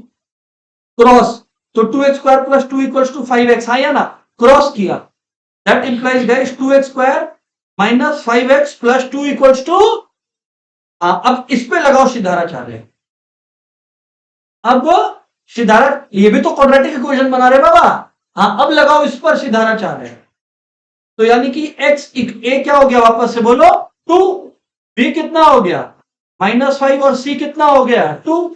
Speaker 1: क्रॉस, तो 2x² + 2 = 5x आया ना, क्रॉस किया, that implies guys 2x² - 5x + 2 = अब इस पे लगाओ सिद्धाराचार्य। अब सिद्धारा, ये भी तो क्वाड्रेटिक इक्वेशन बना रहे बाबा, हाँ अब लगाओ इस पर सिद्धाराचार्य। तो यानी कि x ए क्या हो गया वापस से बोलो 2, b कितना हो गया -5, और c कितना हो गया 2,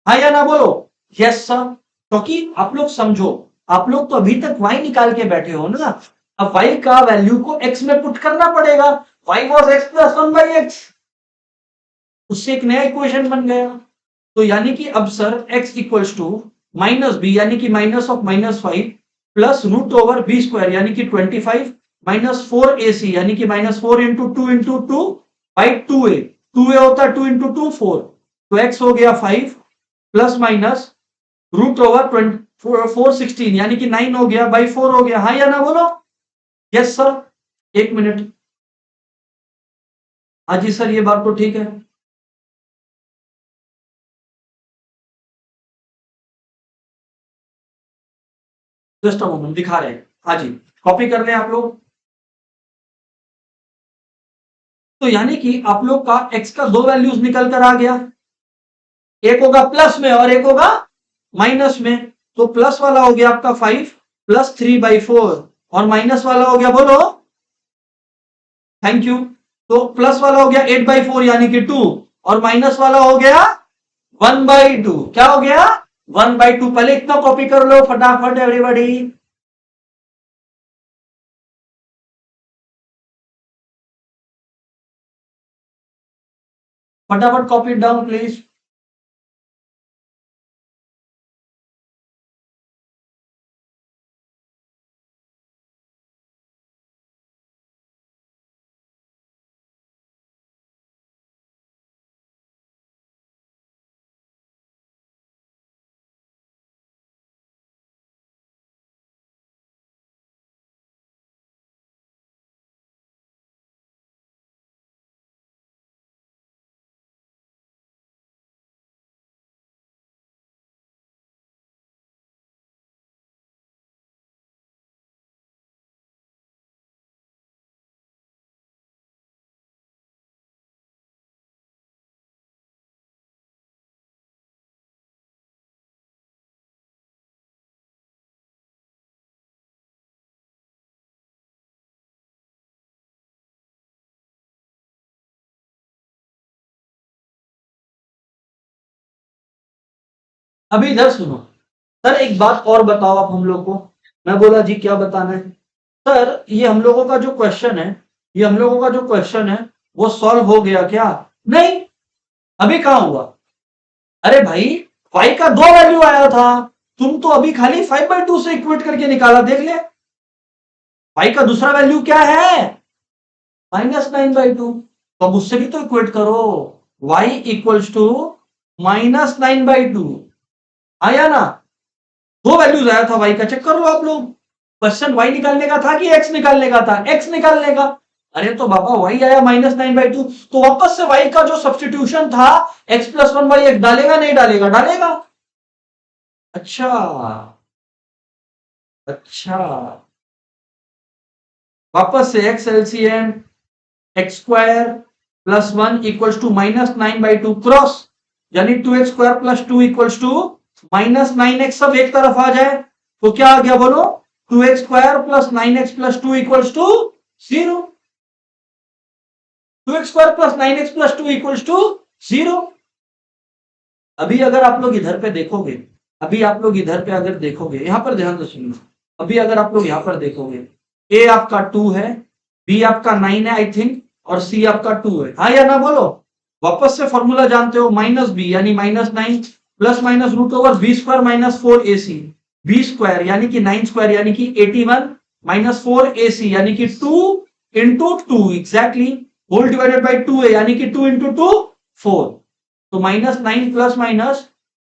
Speaker 1: हाँ या ना बोलो, यस सर। क्योंकि आप लोग समझो, आप लोग तो अभी तक y निकाल के बैठे हो ना, अब y का वैल्यू को x में पुट करना पड़ेगा। y was x + 1/x, उससे एक नया इक्वेशन बन गया। तो यानी कि अब सर x = -b, यानी कि -5 प्लस √b² यानी कि 25 -4ac, यानी कि -4 × 2 × 2/2a, 2a होता है 2 × 2 4, तो x हो गया 5 प्लस माइनस √416, यानी कि 9 हो गया, बाई 4 हो गया, हाँ या ना बोलो, यस सर। एक मिनट, हाँ जी सर, ये बात तो ठीक है। जस्ट अ मोमेंट, दिखा रहे हैं, हाँ जी, कॉपी कर रहे हैं आप लोग। तो यानी कि आप लोग का x का दो वैल्यूज निकल कर आ गया, एक होगा प्लस में और एक होगा माइनस में। तो प्लस वाला हो गया आपका 5 + 3/4, और माइनस वाला हो गया बोलो, थैंक यू, तो प्लस वाला हो गया 8/4 यानी कि 2, और माइनस वाला हो गया 1/2, क्या हो गया 1/2। पहले इतना कॉपी कर लो फटाफट एवरीबॉडी, फटाफट कॉपी डाउन प्लीज। अभी इधर सुनो सर, एक बात और बताओ आप हम लोग को। मैं बोला जी क्या बताना है सर, ये हम लोगों का जो क्वेश्चन है, ये हम लोगों का जो क्वेश्चन है वो सॉल्व हो गया क्या? नहीं, अभी कहां हुआ? अरे भाई, y का 2 वैल्यू आया था, तुम तो अभी खाली 5/2 से इक्वेट करके निकाला, देख ले। y का दूसरा वैल्यू क्या है? -9/2। तो अब उससे भी तो इक्वेट करो, y इक्वल्स टू -9/2। आया ना? 2 वैल्यूज आया था y का, चेक कर लो आप लोग। क्वेश्चन y निकालने का था कि x निकालने का था? x निकालने का। अरे तो बाबा y आया -9/2, तो वापस से y का जो सब्सटीट्यूशन था x + 1/x डालेगा नहीं डालेगा? डालेगा। अच्छा, अच्छा, वापस से x LCM x² + 1 equals to -9/2 cross, यानी 2x² + 2 इक्वल्स टू -9x, सब एक तरफ आ जाए तो क्या आ गया बोलो? 2x² + 9x + 2 equals to 0। 2x² + 9x + 2 equals to 0। अभी अगर आप लोग इधर पे देखोगे, अभी आप लोग इधर पे अगर देखोगे, यहां पर ध्यान से सुनिए, अभी अगर आप लोग यहां पर देखोगे, ए आपका 2 है, बी आपका 9 है आई थिंक, और सी आपका 2 है, हाँ या ना बोलो? वापस से फॉर्मूला जानते हो, -b यानी -9 ± √b² - 4ac, b² यानी कि 9² यानी कि 81 -4ac यानी कि 2 × 2 एग्जैक्टली, होल डिवाइडेड बाय 2 है यानी कि 2 × 2 4। तो -9 ±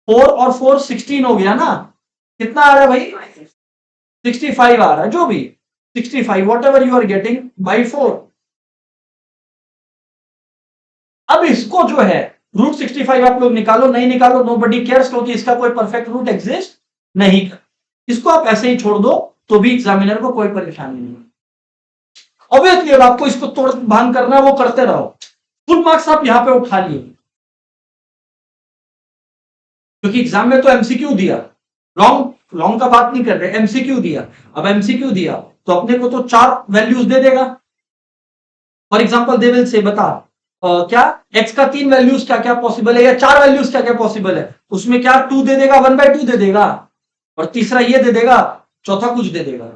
Speaker 1: 4 और 4 16 हो गया ना? कितना आ रहा है भाई? 65 आ रहा है, जो भी 65 whatever you are getting by 4। अब इसको जो है √65 आप लोग निकालो, नहीं निकालो नो बडी केयर्स, क्योंकि इसका कोई परफेक्ट रूट एग्जिस्ट नहीं कर, इसको आप ऐसे ही छोड़ दो तो भी एग्जामिनर को कोई परेशानी नहीं। ऑब्वियसली अब आपको इसको तोड़ भांग करना है, वो करते रहो, फुल मार्क्स आप यहां पे उठा लिए, क्योंकि एग्जाम में तो एमसीक्यू दिया, लॉन्ग लॉन्ग का बात नहीं कर रहे, एमसीक्यू दिया। अब एमसीक्यू दिया तो अपने को तो 4 वैल्यूज दे देगा। For example they will say बता क्या x का 3 वैल्यूज क्या क्या पॉसिबल है, या 4 वैल्यूज क्या क्या पॉसिबल है, उसमें क्या 2 दे देगा, 1/2 दे देगा, और तीसरा ये दे देगा, चौथा कुछ दे देगा।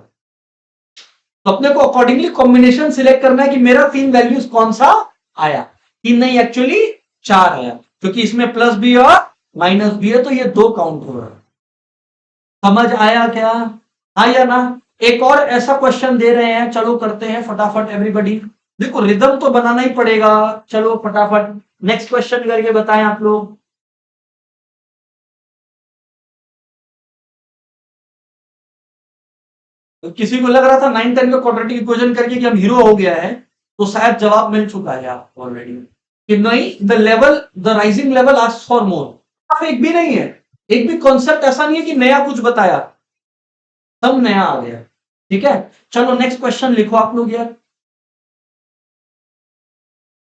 Speaker 1: तो अपने को अकॉर्डिंगली कॉम्बिनेशन सिलेक्ट करना है कि मेरा 3 वैल्यूज कौन सा आया। 3 नहीं, एक्चुअली 4 आया, क्योंकि इसमें प्लस भी और माइनस भी है, तो ये 2 काउंट हो रहा है। समझ आया क्या? हाँ या ना? एक और ऐसा क्वेश्चन दे रहे हैं, चलो करते हैं फटाफट एवरीबॉडी। देखो रिदम तो बनाना ही पड़ेगा, चलो फटाफट नेक्स्ट क्वेश्चन करके बताएं आप लोग। तो किसी को लग रहा था 9 10 का क्वाड्रेटिक इक्वेशन करके कि हम हीरो हो गया है, तो शायद जवाब मिल चुका है आपको ऑलरेडी कि नहीं, the rising level asks for more. एक भी नहीं है, एक भी कॉन्सेप्ट ऐसा नहीं है कि नया कुछ बताया, सब नया आ गया। ठीक है, चलो नेक्स्ट क्वेश्चन लिखो आप लोग यार।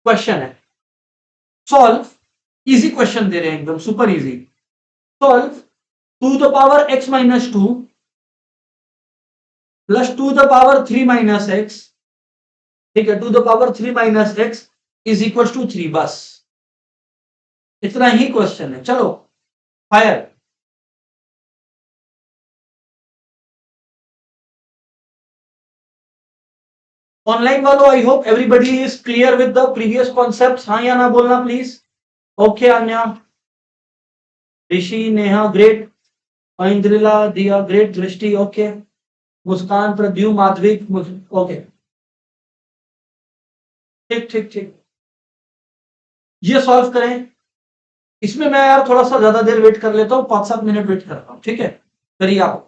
Speaker 1: क्वेश्चन है सॉल्व, इजी क्वेश्चन दे रहे हैं एकदम super easy. Solve 2 the power x - 2 plus 2 the power 3 - x, ठीक है, 2 the power 3 - x is equal to 3, बस इतना ही क्वेश्चन है। चलो फायर। ऑनलाइन वालों I hope everybody is clear with the previous concept, हाँ या ना बोलना please. Okay Anya, Rishi, Neha great, Indrila, Diya great, Drishti okay, Muskan, Pradyum, Madhavik okay, ठीक ठीक ठीक। ये सॉल्व करें, इसमें मैं यार थोड़ा सा ज्यादा देर वेट कर लेता हूँ, 5 7 मिनट वेट करता हूँ, ठीक है, करिए आप।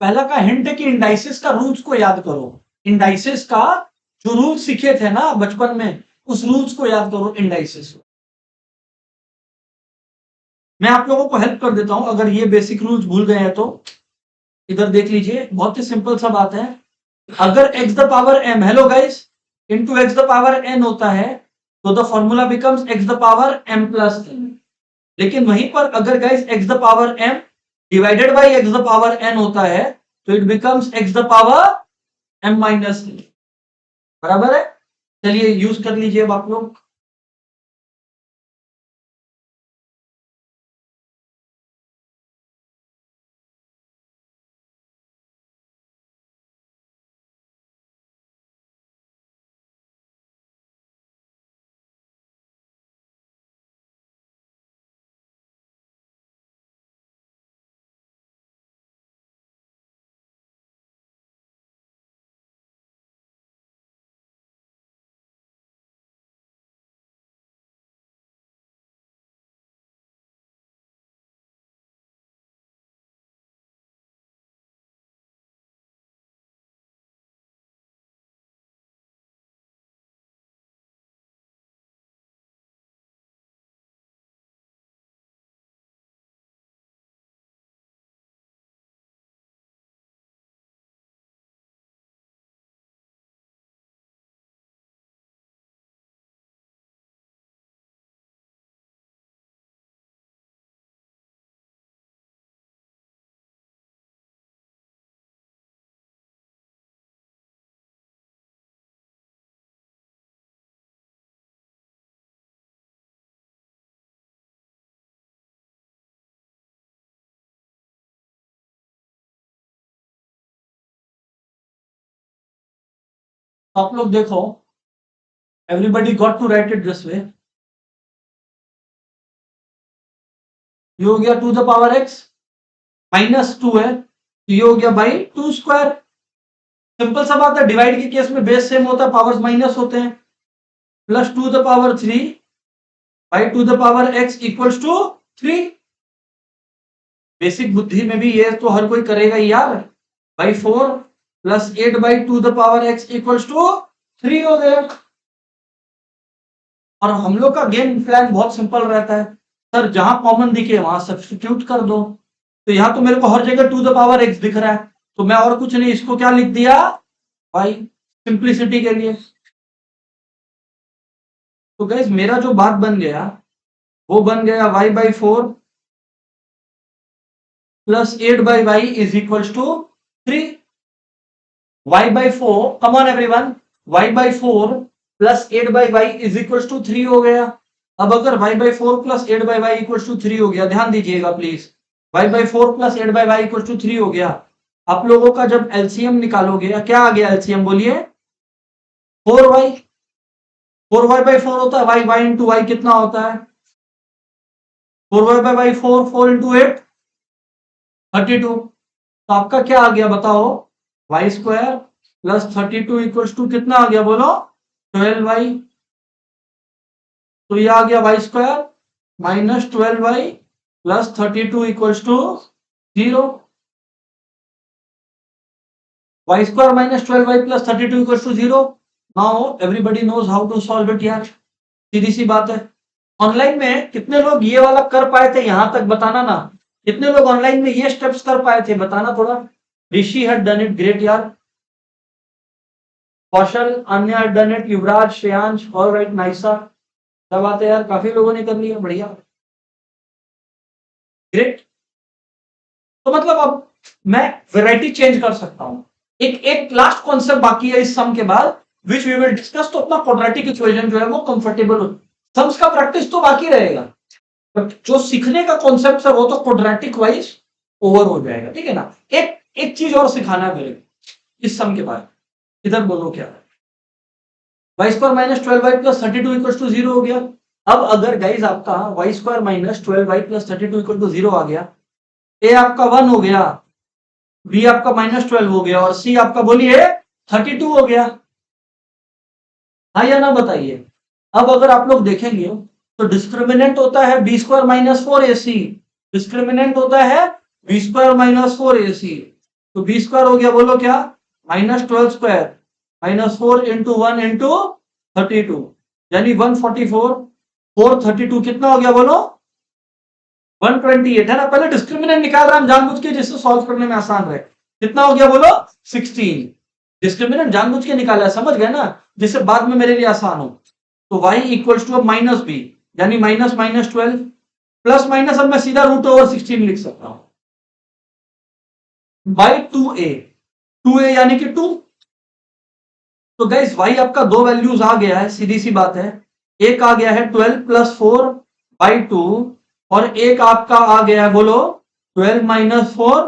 Speaker 1: पहला का हिंट है कि इंडाइसिस का रूल्स को याद करो, इंडाइसिस का जो रूल्स सीखे थे ना बचपन में, उस रूल्स को याद करो, इंडाइसिस। मैं आप लोगों को हेल्प कर देता हूं, अगर ये बेसिक रूल्स भूल गए हैं तो इधर देख लीजिए, बहुत ही सिंपल सा बात है। अगर x the power m, hello guys, into x the power n होता है तो the formula becomes x the power m plus n। लेकिन वहीं पर अगर guys x the power m divided by x the power n होता है तो it becomes x the power m minus n। बराबर है? चलिए यूज कर लीजिए अब आप लोग। आप लोग देखो, everybody got to write it this way. ये हो गया two the power x minus two है, तो ये हो गया बाई टू स्क्वायर। सिंपल सा बात है, डिवाइड के केस में बेस सेम होता है, पावर्स माइनस होते हैं। Plus two the power three by two the power x equals to three. Basic बुद्धि में भी ये तो हर कोई करेगा ही यार। By four plus eight by two the power x equals to three हो गया। और हम लोग का गेम प्लान बहुत सिंपल रहता है सर, जहां कॉमन दिखे वहां सब्स्टिट्यूट कर दो। तो यहां तो मेरे को हर जगह टू द पावर x दिख रहा है, तो मैं और कुछ नहीं, इसको क्या लिख दिया भाई, सिंप्लिसिटी के लिए। तो गाइस मेरा जो बात बन गया वो बन गया y by four plus eight by y is equals to three. y by four, come on everyone, y by four plus eight by y is equals to three हो गया। अब अगर y by four plus eight by y equals to three हो गया, ध्यान दीजिएगा please, y by four plus eight by y equals to three हो गया। आप लोगों का जब एलसीएम निकालोगे, क्या आ गया एलसीएम बोलिए, four y. Four y by four होता है, वाई वाई इंटू वाई कितना होता है, four y by y four, four into eight 32। तो आपका क्या आ गया बताओ, y square plus 32 equals to कितना आ गया बोलो, 12y। तो ये आ गया y square minus 12y plus 32 equals to 0। Y square minus 12y plus 32 equals to 0। Now everybody knows how to solve it यार, सीधी सी बात है। ऑनलाइन में कितने लोग ये वाला कर पाए थे यहां तक बताना ना, कितने लोग ऑनलाइन में ये स्टेप्स कर पाए थे बताना थोड़ा। ऋषि हैड डन इट, ग्रेट यार। कौशल, अन्य had done it, Yuvraj, Shreyansh, alright, Naisa, क्या बात है यार, काफी लोगों ने कर लिया, बढ़िया, ग्रेट। तो मतलब अब मैं वैरायटी चेंज कर सकता हूं। एक एक लास्ट कॉन्सेप्ट बाकी है इस सम के बाद, विच वी विल डिस्कस, तो अपना क्वाड्रेटिक इक्वेशन जो है वो कंफर्टेबल हो। सम्स का प्रैक्टिस तो बाकी रहेगा, बट जो सीखने का कॉन्सेप्ट है वो तो क्वाड्रेटिक वाइज ओवर हो जाएगा, ठीक है ना। एक एक चीज और सिखाना है मेरे को इस सम के बाद, इधर बोलो क्या, y square minus 12y plus 32 equal to 0 हो गया। अब अगर गाइज आपका y square minus 12y plus 32 equal to 0 आ गया, ए आपका 1 हो गया, बी आपका माइनस 12 हो गया, और सी आपका बोलिए 32 हो गया। हाँ या ना बताइए। अब अगर आप लोग देखेंगे तो डिस्क्रिमिनेंट होता है बी स्क्वायर माइनस फोर ए सी, डिस्क्रिमिनेंट होता है बी स्क्वायर माइनस फोर ए सी। तो बी स्क्वायर हो गया बोलो क्या, minus 12 square minus 4 into 1 into 32, यानी 144, 432 कितना हो गया बोलो, 128 है ना। पहले डिस्क्रिमिनेंट निकाल रहा हम जानबूझ के जिससे सॉल्व करने में आसान रहे, कितना हो गया बोलो, 16। डिस्क्रिमिनेंट जानबूझ के निकाला है, समझ गए ना, जिससे बाद में मेरे लिए आसान हो। तो y इक्वल्स टू अब माइनस बी, यानी माइनस माइनस 12 प्लस माइनस, अब मैं सीधा रूट ओवर 16 लिख सकता हूं बाई 2a, 2a यानी कि 2। तो गाइस y आपका दो वैल्यूज आ गया है, सीधी सी बात है। एक आ गया है 12 प्लस 4 बाई 2, और एक आपका आ गया है, बोलो 12 माइनस 4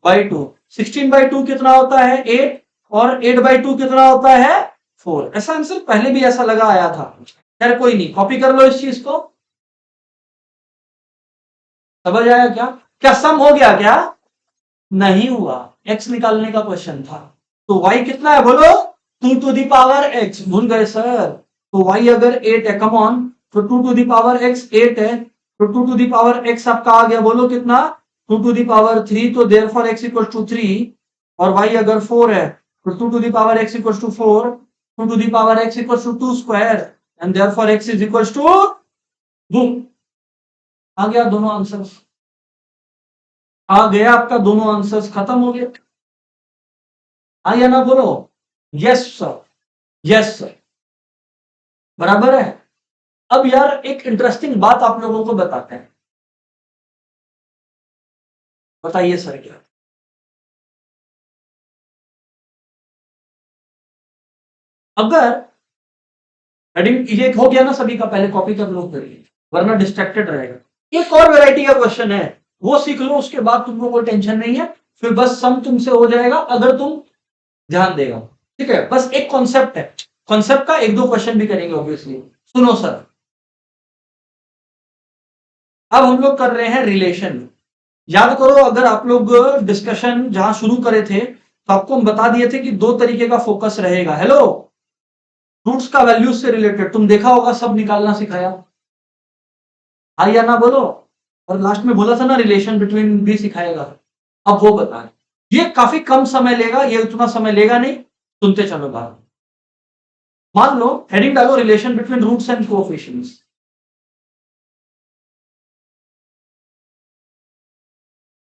Speaker 1: बाई 2। 16 बाई 2 कितना होता है 8, और 8 बाई 2 कितना होता है 4। ऐसा आंसर पहले भी ऐसा लगा आया था, खैर कोई नहीं, कॉपी कर लो इस चीज को। समझ आया क्या? क्या सम हो गया क्या? नहीं हुआ, x निकालने का क्वेश्चन था। तो y कितना है बोलो, 2 टू दी पावर x। भूल गए सर? तो y अगर 8 है, कम ऑन, तो 2 टू दी पावर x 8 है, तो 2 टू दी पावर x आपका आ गया, बोलो कितना, 2 टू दी पावर 3। तो देयरफॉर x इक्वल टू 3, और y अगर 4 है, तो 2 to the power x equal to 4, 2 to the power x equal to 2 square, and therefore x is equal to, boom, आ गया दोनों आंसर्स, आ गया आपका दोनों आंसर्स, खत्म हो गया। हाँ या ना बोलो? यस सर, यस सर, बराबर है। अब यार एक इंटरेस्टिंग बात आप लोगों को बताते हैं, बताइए सर क्या? अगर हेडिंग ये हो गया ना सभी का, पहले कॉपी कर लो करिए, वरना डिस्ट्रैक्टेड रहेगा। एक और वैरायटी का क्वेश्चन है, वो सीख लो, उसके बाद तुमको कोई टेंशन नहीं है, फिर बस सम तुमसे हो जाएगा अगर तुम ध्यान देगा। ठीक है, बस एक कॉन्सेप्ट है, कॉन्सेप्ट का एक दो क्वेश्चन भी करेंगे ऑब्वियसली। सुनो सर, अब हम लोग कर रहे हैं रिलेशन। याद करो, अगर आप लोग डिस्कशन जहां शुरू करे थे, तो आपको हम बता दिए थे कि दो तरीके का फोकस रहेगा। हेलो, रूट्स का वैल्यूज से रिलेटेड तुम देखा होगा, सब निकालना सिखाया, हाँ या ना बोलो? और लास्ट में बोला था ना रिलेशन बिटवीन भी सिखाएगा। अब वो बताएं, ये काफी कम समय लेगा, ये उतना समय लेगा नहीं, सुनते चलो बात। मान लो, हेडिंग डालो relation between roots and coefficients.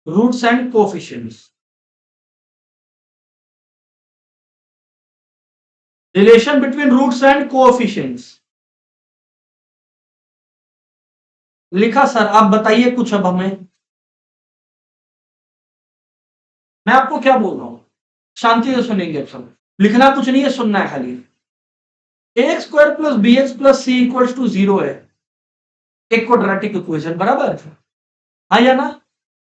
Speaker 1: Roots and coefficients, relation between roots and coefficients लिखा सर, आप बताइए कुछ अब हमें। मैं आपको क्या बोल रहा हूं, शांति से सुनेंगे अब सब, लिखना कुछ नहीं है, सुनना है खाली। A square plus B x plus c equal to 0 है एक क्वाड्रेटिक इक्वेशन, बराबर, हाँ या ना?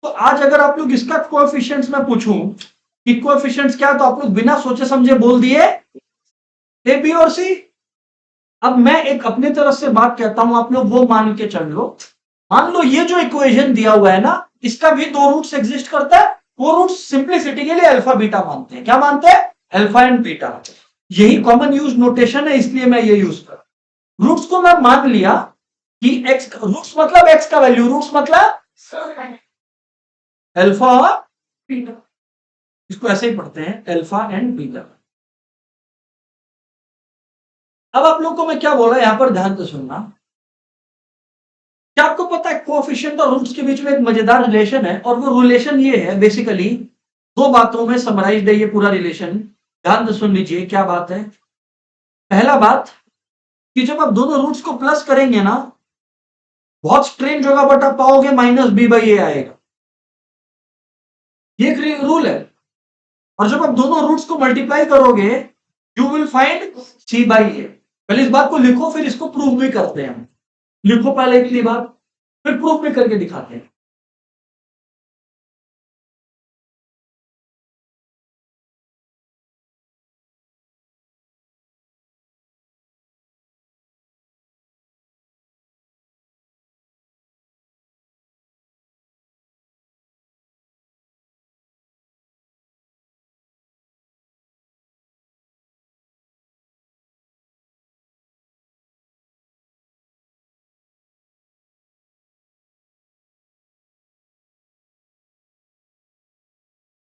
Speaker 1: तो आज अगर आप लोग इसका कोएफिशिएंट्स में पूछूं कि कोएफिशिएंट्स क्या है, तो आप लोग बिना सोचे समझे बोल दिए ए बी और सी। अब मैं एक अपनी तरफ से बात कहता हूं, आप लोग वो मान के चल लो। मान लो ये जो इक्वेशन दिया हुआ है ना, इसका भी दो रूट्स एग्जिस्ट करता है। वो रूट्स सिंप्लिसिटी के लिए अल्फा बीटा मानते हैं। क्या मानते हैं? Alpha and beta. यही कॉमन यूज नोटेशन है, इसलिए मैं ये यूज कर, रूट्स को मैं मान लिया कि एक्स, रूट्स मतलब एक्स का वैल्यू, रूट्स मतलब अल्फा और बीटा, इसको ऐसे ही पढ़ते हैं, अल्फा एंड बीटा। अब आप लोग को मैं क्या बोला, यहां पर ध्यान से सुनना। क्या आपको पता है कोएफिशिएंट और रूट्स के बीच में एक मजेदार रिलेशन है, और वो रिलेशन ये है, बेसिकली दो बातों में समराइज्ड है ये पूरा रिलेशन। ध्यान से सुन लीजिए क्या बात है। पहला बात कि जब आप दोनों रूट्स को प्लस करेंगे ना, बहुत स्ट्रेंज होगा, बट आप पाओगे माइनस बी बाई ए आएगा, ये एक रूल है। और जब आप दोनों रूट्स को मल्टीप्लाई करोगे, you will find c by a. पहले इस बात को लिखो, फिर इसको प्रूव भी करते हैं हम। लिखो पहले इतनी बात, फिर प्रूफ भी करके दिखाते हैं।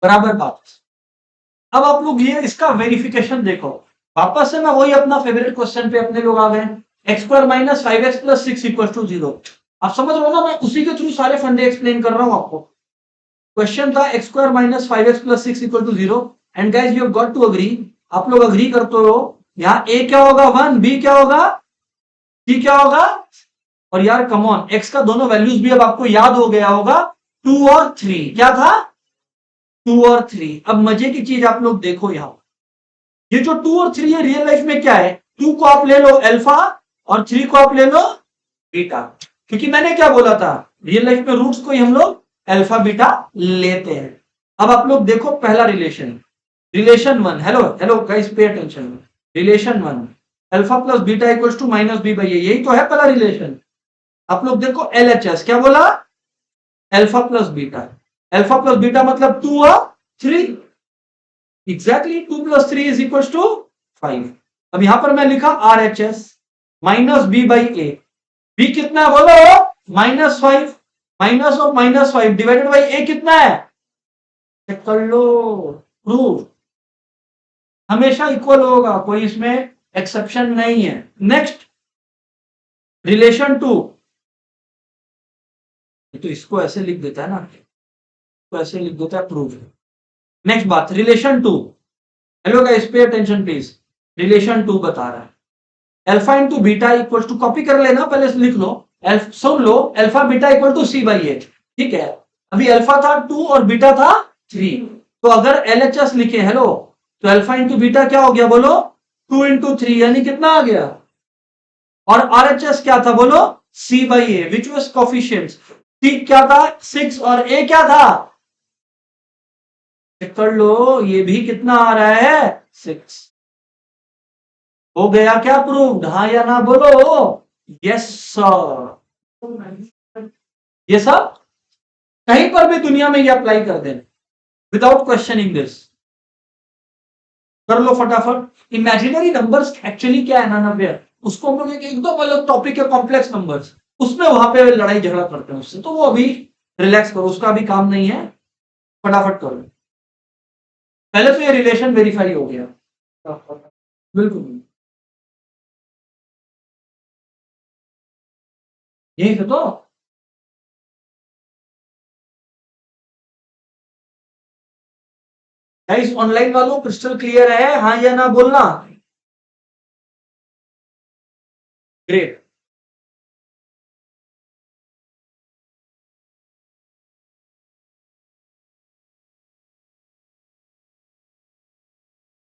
Speaker 1: बराबर बात। अब आप लोग ये इसका वेरिफिकेशन देखो, वापस से मैं वही अपना फेवरेट क्वेश्चन पे अपने लोग आ गए। X square minus 5x plus 6 equal to 0। आप समझ रहे हो ना, मैं उसी के थ्रू सारे फंडे एक्सप्लेन कर रहा हूं आपको। क्वेश्चन था x square minus 5x plus 6 equal to 0, and guys you have got to agree आप लोग अग्री करते हो? यहाँ ए क्या होगा 1, बी क्या होगा, सी क्या होगा। और यार कमॉन, एक्स का दोनों वैल्यूज भी अब आपको याद हो गया होगा, 2 और 3। क्या था? 2 और 3। अब मजे की चीज आप लोग देखो, यहाँ ये जो 2 और 3 है रियल लाइफ में क्या है, 2 को आप ले लो अल्फा और 3 को आप ले लो बीटा, क्योंकि मैंने क्या बोला था, रियल लाइफ में रूट्स को ही हम लोग अल्फा बीटा लेते हैं। अब आप लोग देखो पहला relation, relation 1, hello hello guys pay attention, relation 1 alpha plus beta equals to minus b by a, यही तो है पहला रिलेशन। आप लोग देखो LHS क्या बोला, alpha plus beta, alpha plus beta मतलब 2 और 3, exactly 2 plus 3 is equal to 5। अब यहां पर मैं लिखा RHS minus b by a, b कितना है बोलो, -5, minus of -5 divided by a कितना है, चेक कर लो, प्रूफ हमेशा इक्वल होगा, कोई इसमें एक्सेप्शन नहीं है। नेक्स्ट रिलेशन 2, तो इसको ऐसे लिख देता है ना, तो ऐसे लिख देता है प्रूफ। नेक्स्ट बात relation 2, hello guys pay attention please, relation 2 बता रहा है alpha into beta equal to, copy कर लेना पहले से लिख लो, सुन लो, alpha beta equal to c by a, ठीक है। अभी अल्फा था 2 और बीटा था 3, तो अगर LHS लिखे हेलो, तो अल्फा इंटू बीटा क्या हो गया बोलो, 2 इंटू 3 यानी कितना आ गया, और RHS क्या था बोलो, C by A which was coefficients, C क्या था 6 और A क्या था, चेक कर लो, ये भी कितना आ रहा है 6। हो गया क्या प्रूव्ड, हाँ या ना बोलो, यस सर। ये सब कहीं पर भी दुनिया में ये अप्लाई कर देना विदाउट क्वेश्चनिंग दिस, कर लो फटाफट। इमेजिनरी नंबर्स एक्चुअली क्या है ना भैया, उसको हम लोग एकदम अलग टॉपिक है, कॉम्प्लेक्स नंबर्स, उसमें वहां पे लड़ाई झगड़ा करते हैं उससे, तो वो अभी रिलैक्स करो, उसका भी काम नहीं है, फटाफट करो। पहले तो ये रिलेशन वेरीफाई हो गया, बिल्कुल यही तो गाइस, ऑनलाइन वालों क्रिस्टल क्लियर है, हाँ या ना बोलना, ग्रेट।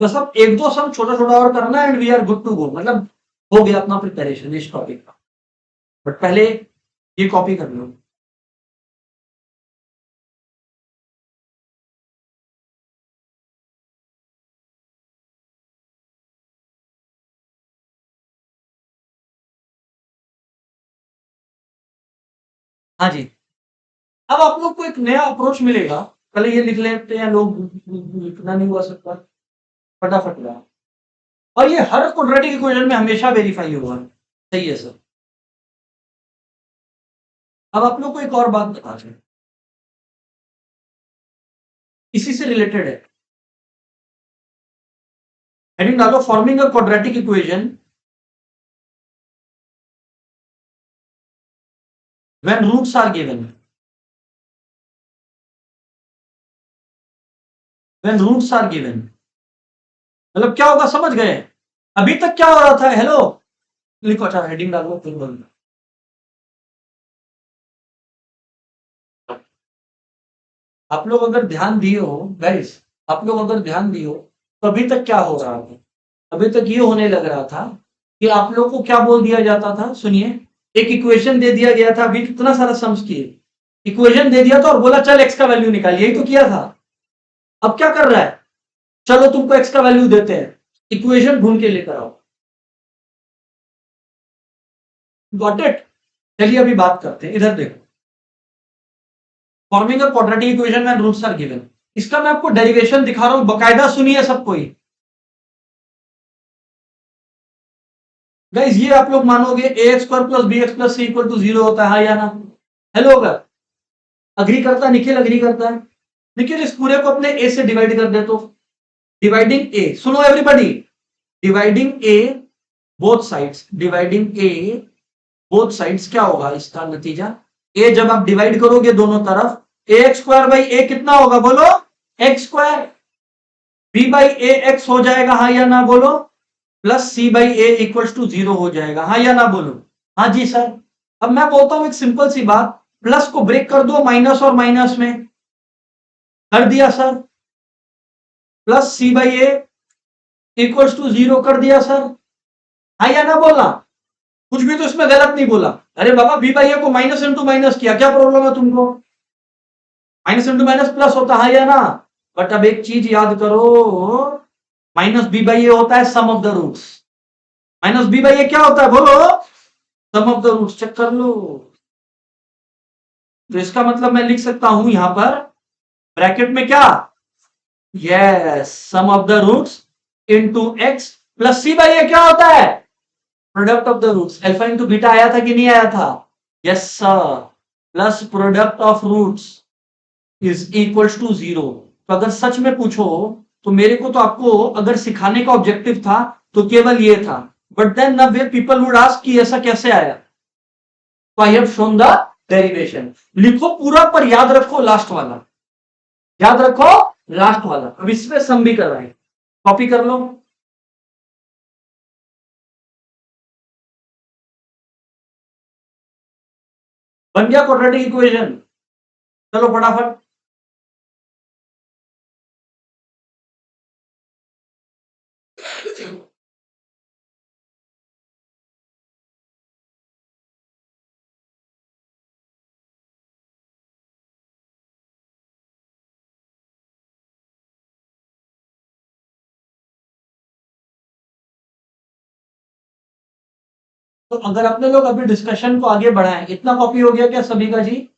Speaker 1: बस अब एक दो सम छोटा छोटा और करना and we are good to go, मतलब हो गया अपना प्रिपरेशन इस टॉपिक का, बट पहले ये कॉपी कर लो। हाँ जी, अब आप लोग को एक नया अप्रोच मिलेगा, पहले ये लिख लेते हैं लोग, लिखना नहीं हुआ सकता, फटाफट लगा, और ये हर क्वाड्रेटिक इक्वेशन में हमेशा वेरीफाई होगा, सही है सर। अब आप लोग को एक और बात बता दें, इसी से रिलेटेड है, हेडिंग डालो forming a quadratic equation when roots are given, when roots are given मतलब क्या होगा, समझ गए? अभी तक क्या हो रहा था, हेलो लिखो, अच्छा हेडिंग डालो फिर बोलना। आप लोग अगर ध्यान दिए हो गाइस, आप लोग अगर ध्यान दिए हो, तो अभी तक क्या हो रहा था, अभी तक ये होने लग रहा था कि आप लोग को क्या बोल दिया जाता था, सुनिए, एक इक्वेशन दे दिया गया था, अभी कितना सारा सम्स किए, इक्वेशन दे दिया था और बोला चल एक्स का वैल्यू निकाल, यही तो किया था। अब क्या कर रहा है, चलो तुमको एक्स का वैल्यू देते हैं, इक्वेशन ढूंढ के लेकर आओ, गॉट इट। चलिए अभी बात करते हैं, इधर देखो, forming a quadratic equation when roots are given, इसका मैं आपको डेरिवेशन दिखा रहा हूं, बकायदा सुनिए सब कोई। गाइस ये आप लोग मानोगे a x square plus B x plus c equal to 0 होता है, हाँ या ना, हेलो होगा, अग्री करता है निखिल, अग्री करता है निखिल, इस पूरे को अपने ए से डिवाइड कर दे, तो डिवाइडिंग ए, सुनो everybody, dividing A both sides, dividing A both sides क्या होगा इसका नतीजा, ए जब आप डिवाइड करोगे दोनों तरफ, a x square by a कितना होगा बोलो, x square, b by a x हो जाएगा, हाँ या ना बोलो, plus c by a equals to 0 हो जाएगा, हाँ या ना बोलो। हाँ जी सर। अब मैं बोलता हूं एक सिंपल सी बात, प्लस को ब्रेक कर दो माइनस और माइनस में, कर दिया sir. Plus c by a equals to 0 कर दिया सर, हाँ या ना बोलना। कुछ भी तो इसमें गलत नहीं बोला। अरे बाबा बी बाई ए को माइनस इंटू माइनस किया, क्या प्रॉब्लम है तुमको? माइनस इंटू माइनस प्लस होता है या ना। बट अब एक चीज याद करो, माइनस बी बाई ए होता है sum of the roots. Minus b by a क्या होता है बोलो? Sum of the roots. Check कर लो। तो इसका मतलब मैं लिख सकता हूं यहां पर ब्रैकेट में क्या, yes, sum of the roots into x plus c by a क्या होता है, product of the roots. Alpha into beta आया था कि नहीं आया था? Yes sir. Plus product of roots is equals to 0। तो अगर सच में पूछो तो मेरे को तो आपको अगर सिखाने का ऑब्जेक्टिव था तो केवल ये था, बट देन ना वे पीपल वुड आस्क कि ऐसा कैसे आया। तो I have shown the derivation. लिखो पूरा पर याद रखो लास्ट वाला, याद रखो लास्ट वाला। अब इसमें सम भी कर रहे हैं, कॉपी कर लो। बन गया क्वाड्रेटिक इक्वेशन। चलो फटाफट। तो अगर अपने लोग अभी डिस्कशन को आगे बढ़ाएं, इतना कॉपी हो गया क्या सभी का जी?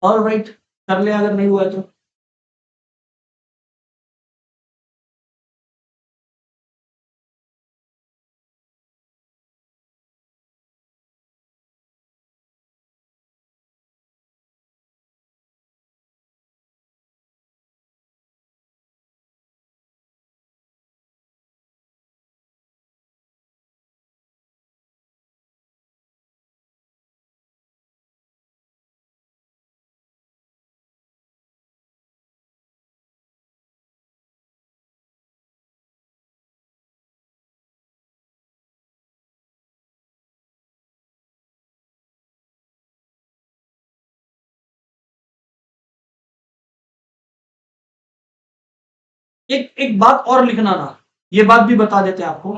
Speaker 1: ऑल राइट, कर ले अगर नहीं हुआ तो। एक एक बात और लिखना ना, ये बात भी बता देते हैं आपको।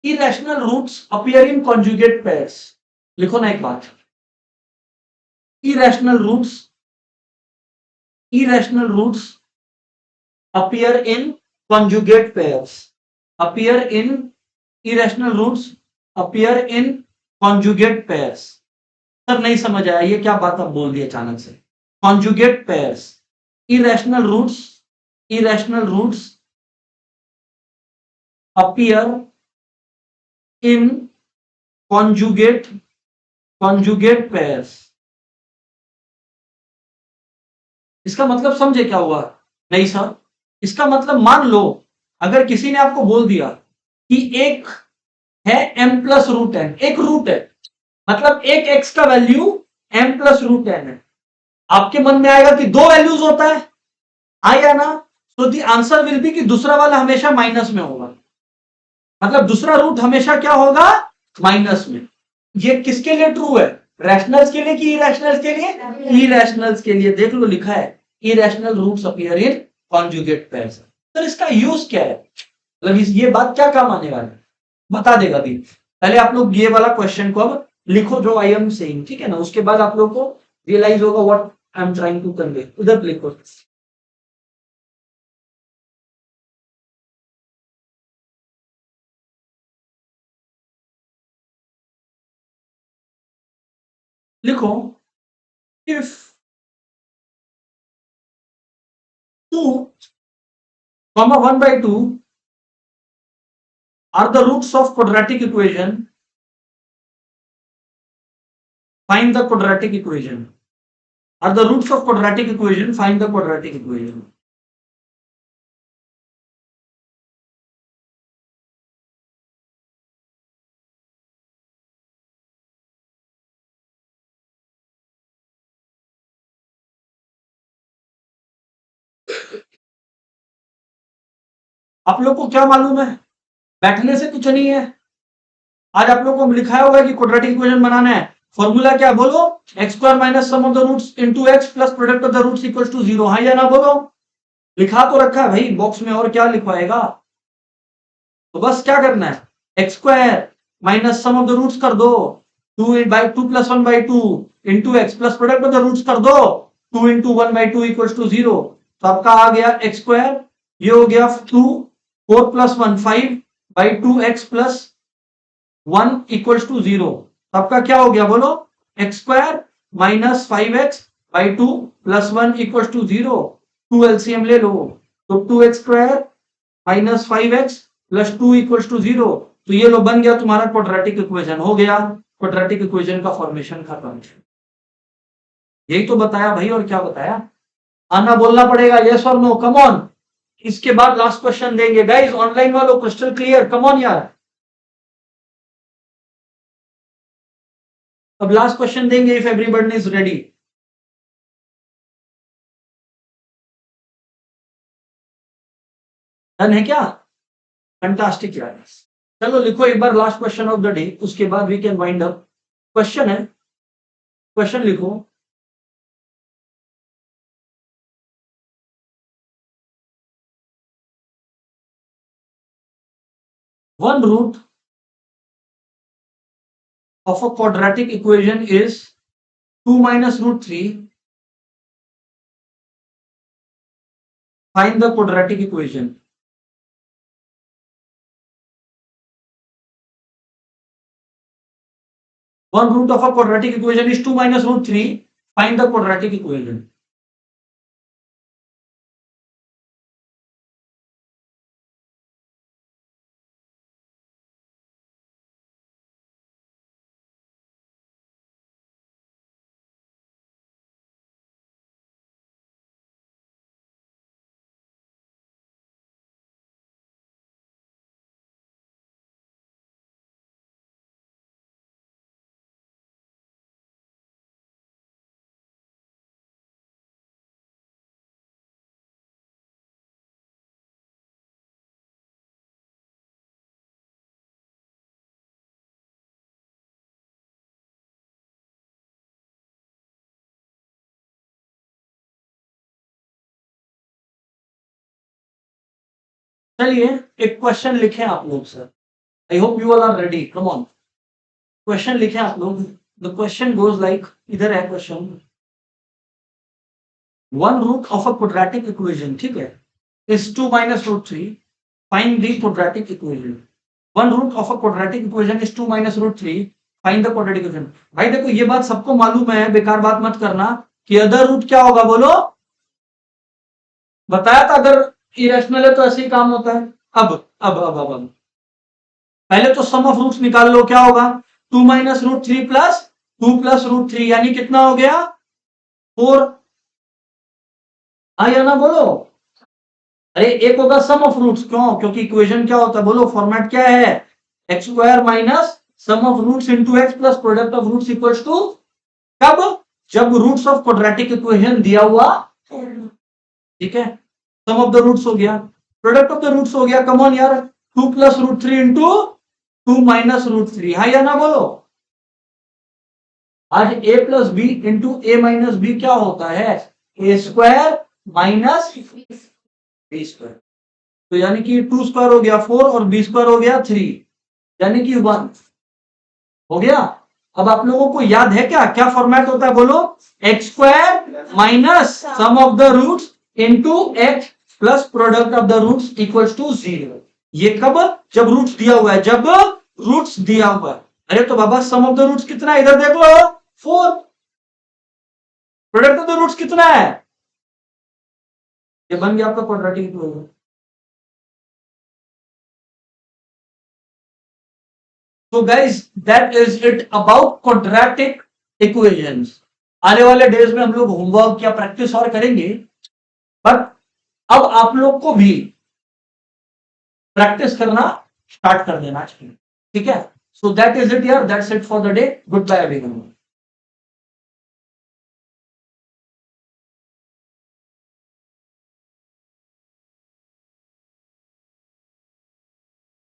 Speaker 1: Irrational roots appear in conjugate pairs. लिखो ना एक बात, irrational roots, irrational roots appear in conjugate pairs, appear in, irrational roots appear in conjugate pairs। Sir नहीं समझ आया, ये क्या बात आप बोल दी अचानक से? conjugate pairs, irrational roots, irrational roots appear in conjugate, conjugate pairs। इसका मतलब समझे क्या हुआ? नहीं सर, इसका मतलब मान लो अगर किसी ने आपको बोल दिया कि एक है m प्लस रूट एन, एक रूट है, मतलब एक x का value m plus root n है, आपके मन में आएगा कि दो वैल्यूज होता है, आया ना? तो द आंसर विल बी कि दूसरा वाला हमेशा माइनस में होगा, मतलब दूसरा रूट हमेशा क्या होगा, माइनस में। ये किसके लिए ट्रू है, रैशनल्स के लिए कि इरेशनल्स के लिए? इरेशनल्स के लिए। देख लो लिखा है irrational roots appear in conjugate pairs. Sir इसका यूज क्या है, मतलब ये बात क्या काम आने वाला है, बता देगा भी। पहले आप लोग ये वाला क्वेश्चन को अब लिखो जो आई एम सेइंग, ठीक है ना, उसके बाद आप लोग को रियलाइज होगा what I am trying to convey. उधर लिखो, लिखो if 2, 1/2 are the roots of quadratic equation, find the quadratic equation, are the roots of quadratic equation, find the quadratic equation। आप लोग को क्या मालूम है? बैठने से कुछ नहीं है। आज आप लोग को लिखाया हुआ है कि क्वाड्रेटिक इक्वेशन बनाना है। फॉर्मूला क्या बोलो? X square minus sum of the roots into x plus product of the roots equals to 0। हाँ या ना बोलो? लिखा तो रखा है भाई बॉक्स में, और क्या लिखवाएगा? तो बस क्या करना है, x square minus sum of the roots कर दो, 2 plus 1/2 into x plus product of the roots कर दो, 2 इंटू 1/2 इक्वल्स टू 0। तो आपका आ गया एक्स स्क्वायर, ये हो गया 2, 4 plus 1 5/2 x plus 1 equals to 0। तो आपका क्या हो गया बोलो? X square minus 5x/2 plus 1 equals to 0। 2 LCM ले लो, तो 2x square minus 5x plus 2 equals to 0। तो ये लो बन गया तुम्हारा क्वाड्रेटिक इक्वेशन। हो गया क्वाड्रेटिक इक्वेशन का फॉर्मेशन खत्म। यही तो बताया भाई, और क्या बताया? आना बोलना पड़ेगा, यस और नो, कम ऑन। इसके बाद लास्ट क्वेश्चन देंगे गाइस। ऑनलाइन वालों क्वेश्चन क्लियर, कम ऑन यार। अब लास्ट क्वेश्चन देंगे if everybody is ready. Done है क्या? फैंटास्टिक यार। चलो लिखो एक बार last question of the day, उसके बाद we can wind up. Question है, क्वेश्चन लिखो। One root of a quadratic equation is 2 minus root 3. Find the quadratic equation. One root of a quadratic equation is 2 minus root 3. Find the quadratic equation. चलिए एक question लिखें आप लोग sir. I hope you all are ready, come on. Question लिखें आप लोग। The question goes like, इधर है question. One root of a quadratic equation, ठीक है, is 2 minus root 3. Find the quadratic equation. One root of a quadratic equation is 2 minus root 3. Find the quadratic equation. भाई देखो ये बात सबको मालूम है, बेकार बात मत करना कि अदर रूट क्या होगा बोलो? बताया था अगर इरेशनल है तो ऐसे ही काम होता है। अब पहले तो सम ऑफ रूट्स निकाल लो, क्या होगा? 2 minus root 3 plus 2 plus root 3 यानी कितना हो गया? 4। या ना बोलो? अरे एक होगा सम ऑफ रूट्स, क्यों? क्योंकि इक्वेशन क्या होता है बोलो? फॉर्मेट क्या है? X square minus sum of roots into x plus product of roots equals to, कब? जब रूट्स ऑफ क्वाड्रेटिक इक्वेशन दिया हुआ, ठीक है। सम ऑफ द रूट्स हो गया, प्रोडक्ट ऑफ द रूट्स हो गया, कम ऑन यार। 2 plus root 3 into 2 minus root 3, हाँ या ना बोलो? आज a plus b into a minus b क्या होता है? A square minus b square. तो यानी कि 2 स्क्वायर हो गया 4 और बी स्क्वायर हो गया 3, यानी कि 1 हो गया। अब आप लोगों को याद है क्या फॉर्मेट होता है बोलो? X square minus sum of the roots into x plus product of the roots equals to 0। ये कब? जब रूट्स दिया हुआ है, जब रूट्स दिया हुआ है। अरे तो बाबा सम ऑफ द रूट्स कितना है इधर देख लो, 4। प्रोडक्ट ऑफ द रूट्स कितना है? ये बन गया आपका quadratic equation. So guys, that is it about quadratic equations. आने वाले डेज में हम लोग होमवर्क या प्रैक्टिस और करेंगे, बट अब आप लोग को भी प्रैक्टिस करना स्टार्ट कर देना चाहिए, ठीक है? सो दैट इज इट यार, that's it for the day. Goodbye everyone.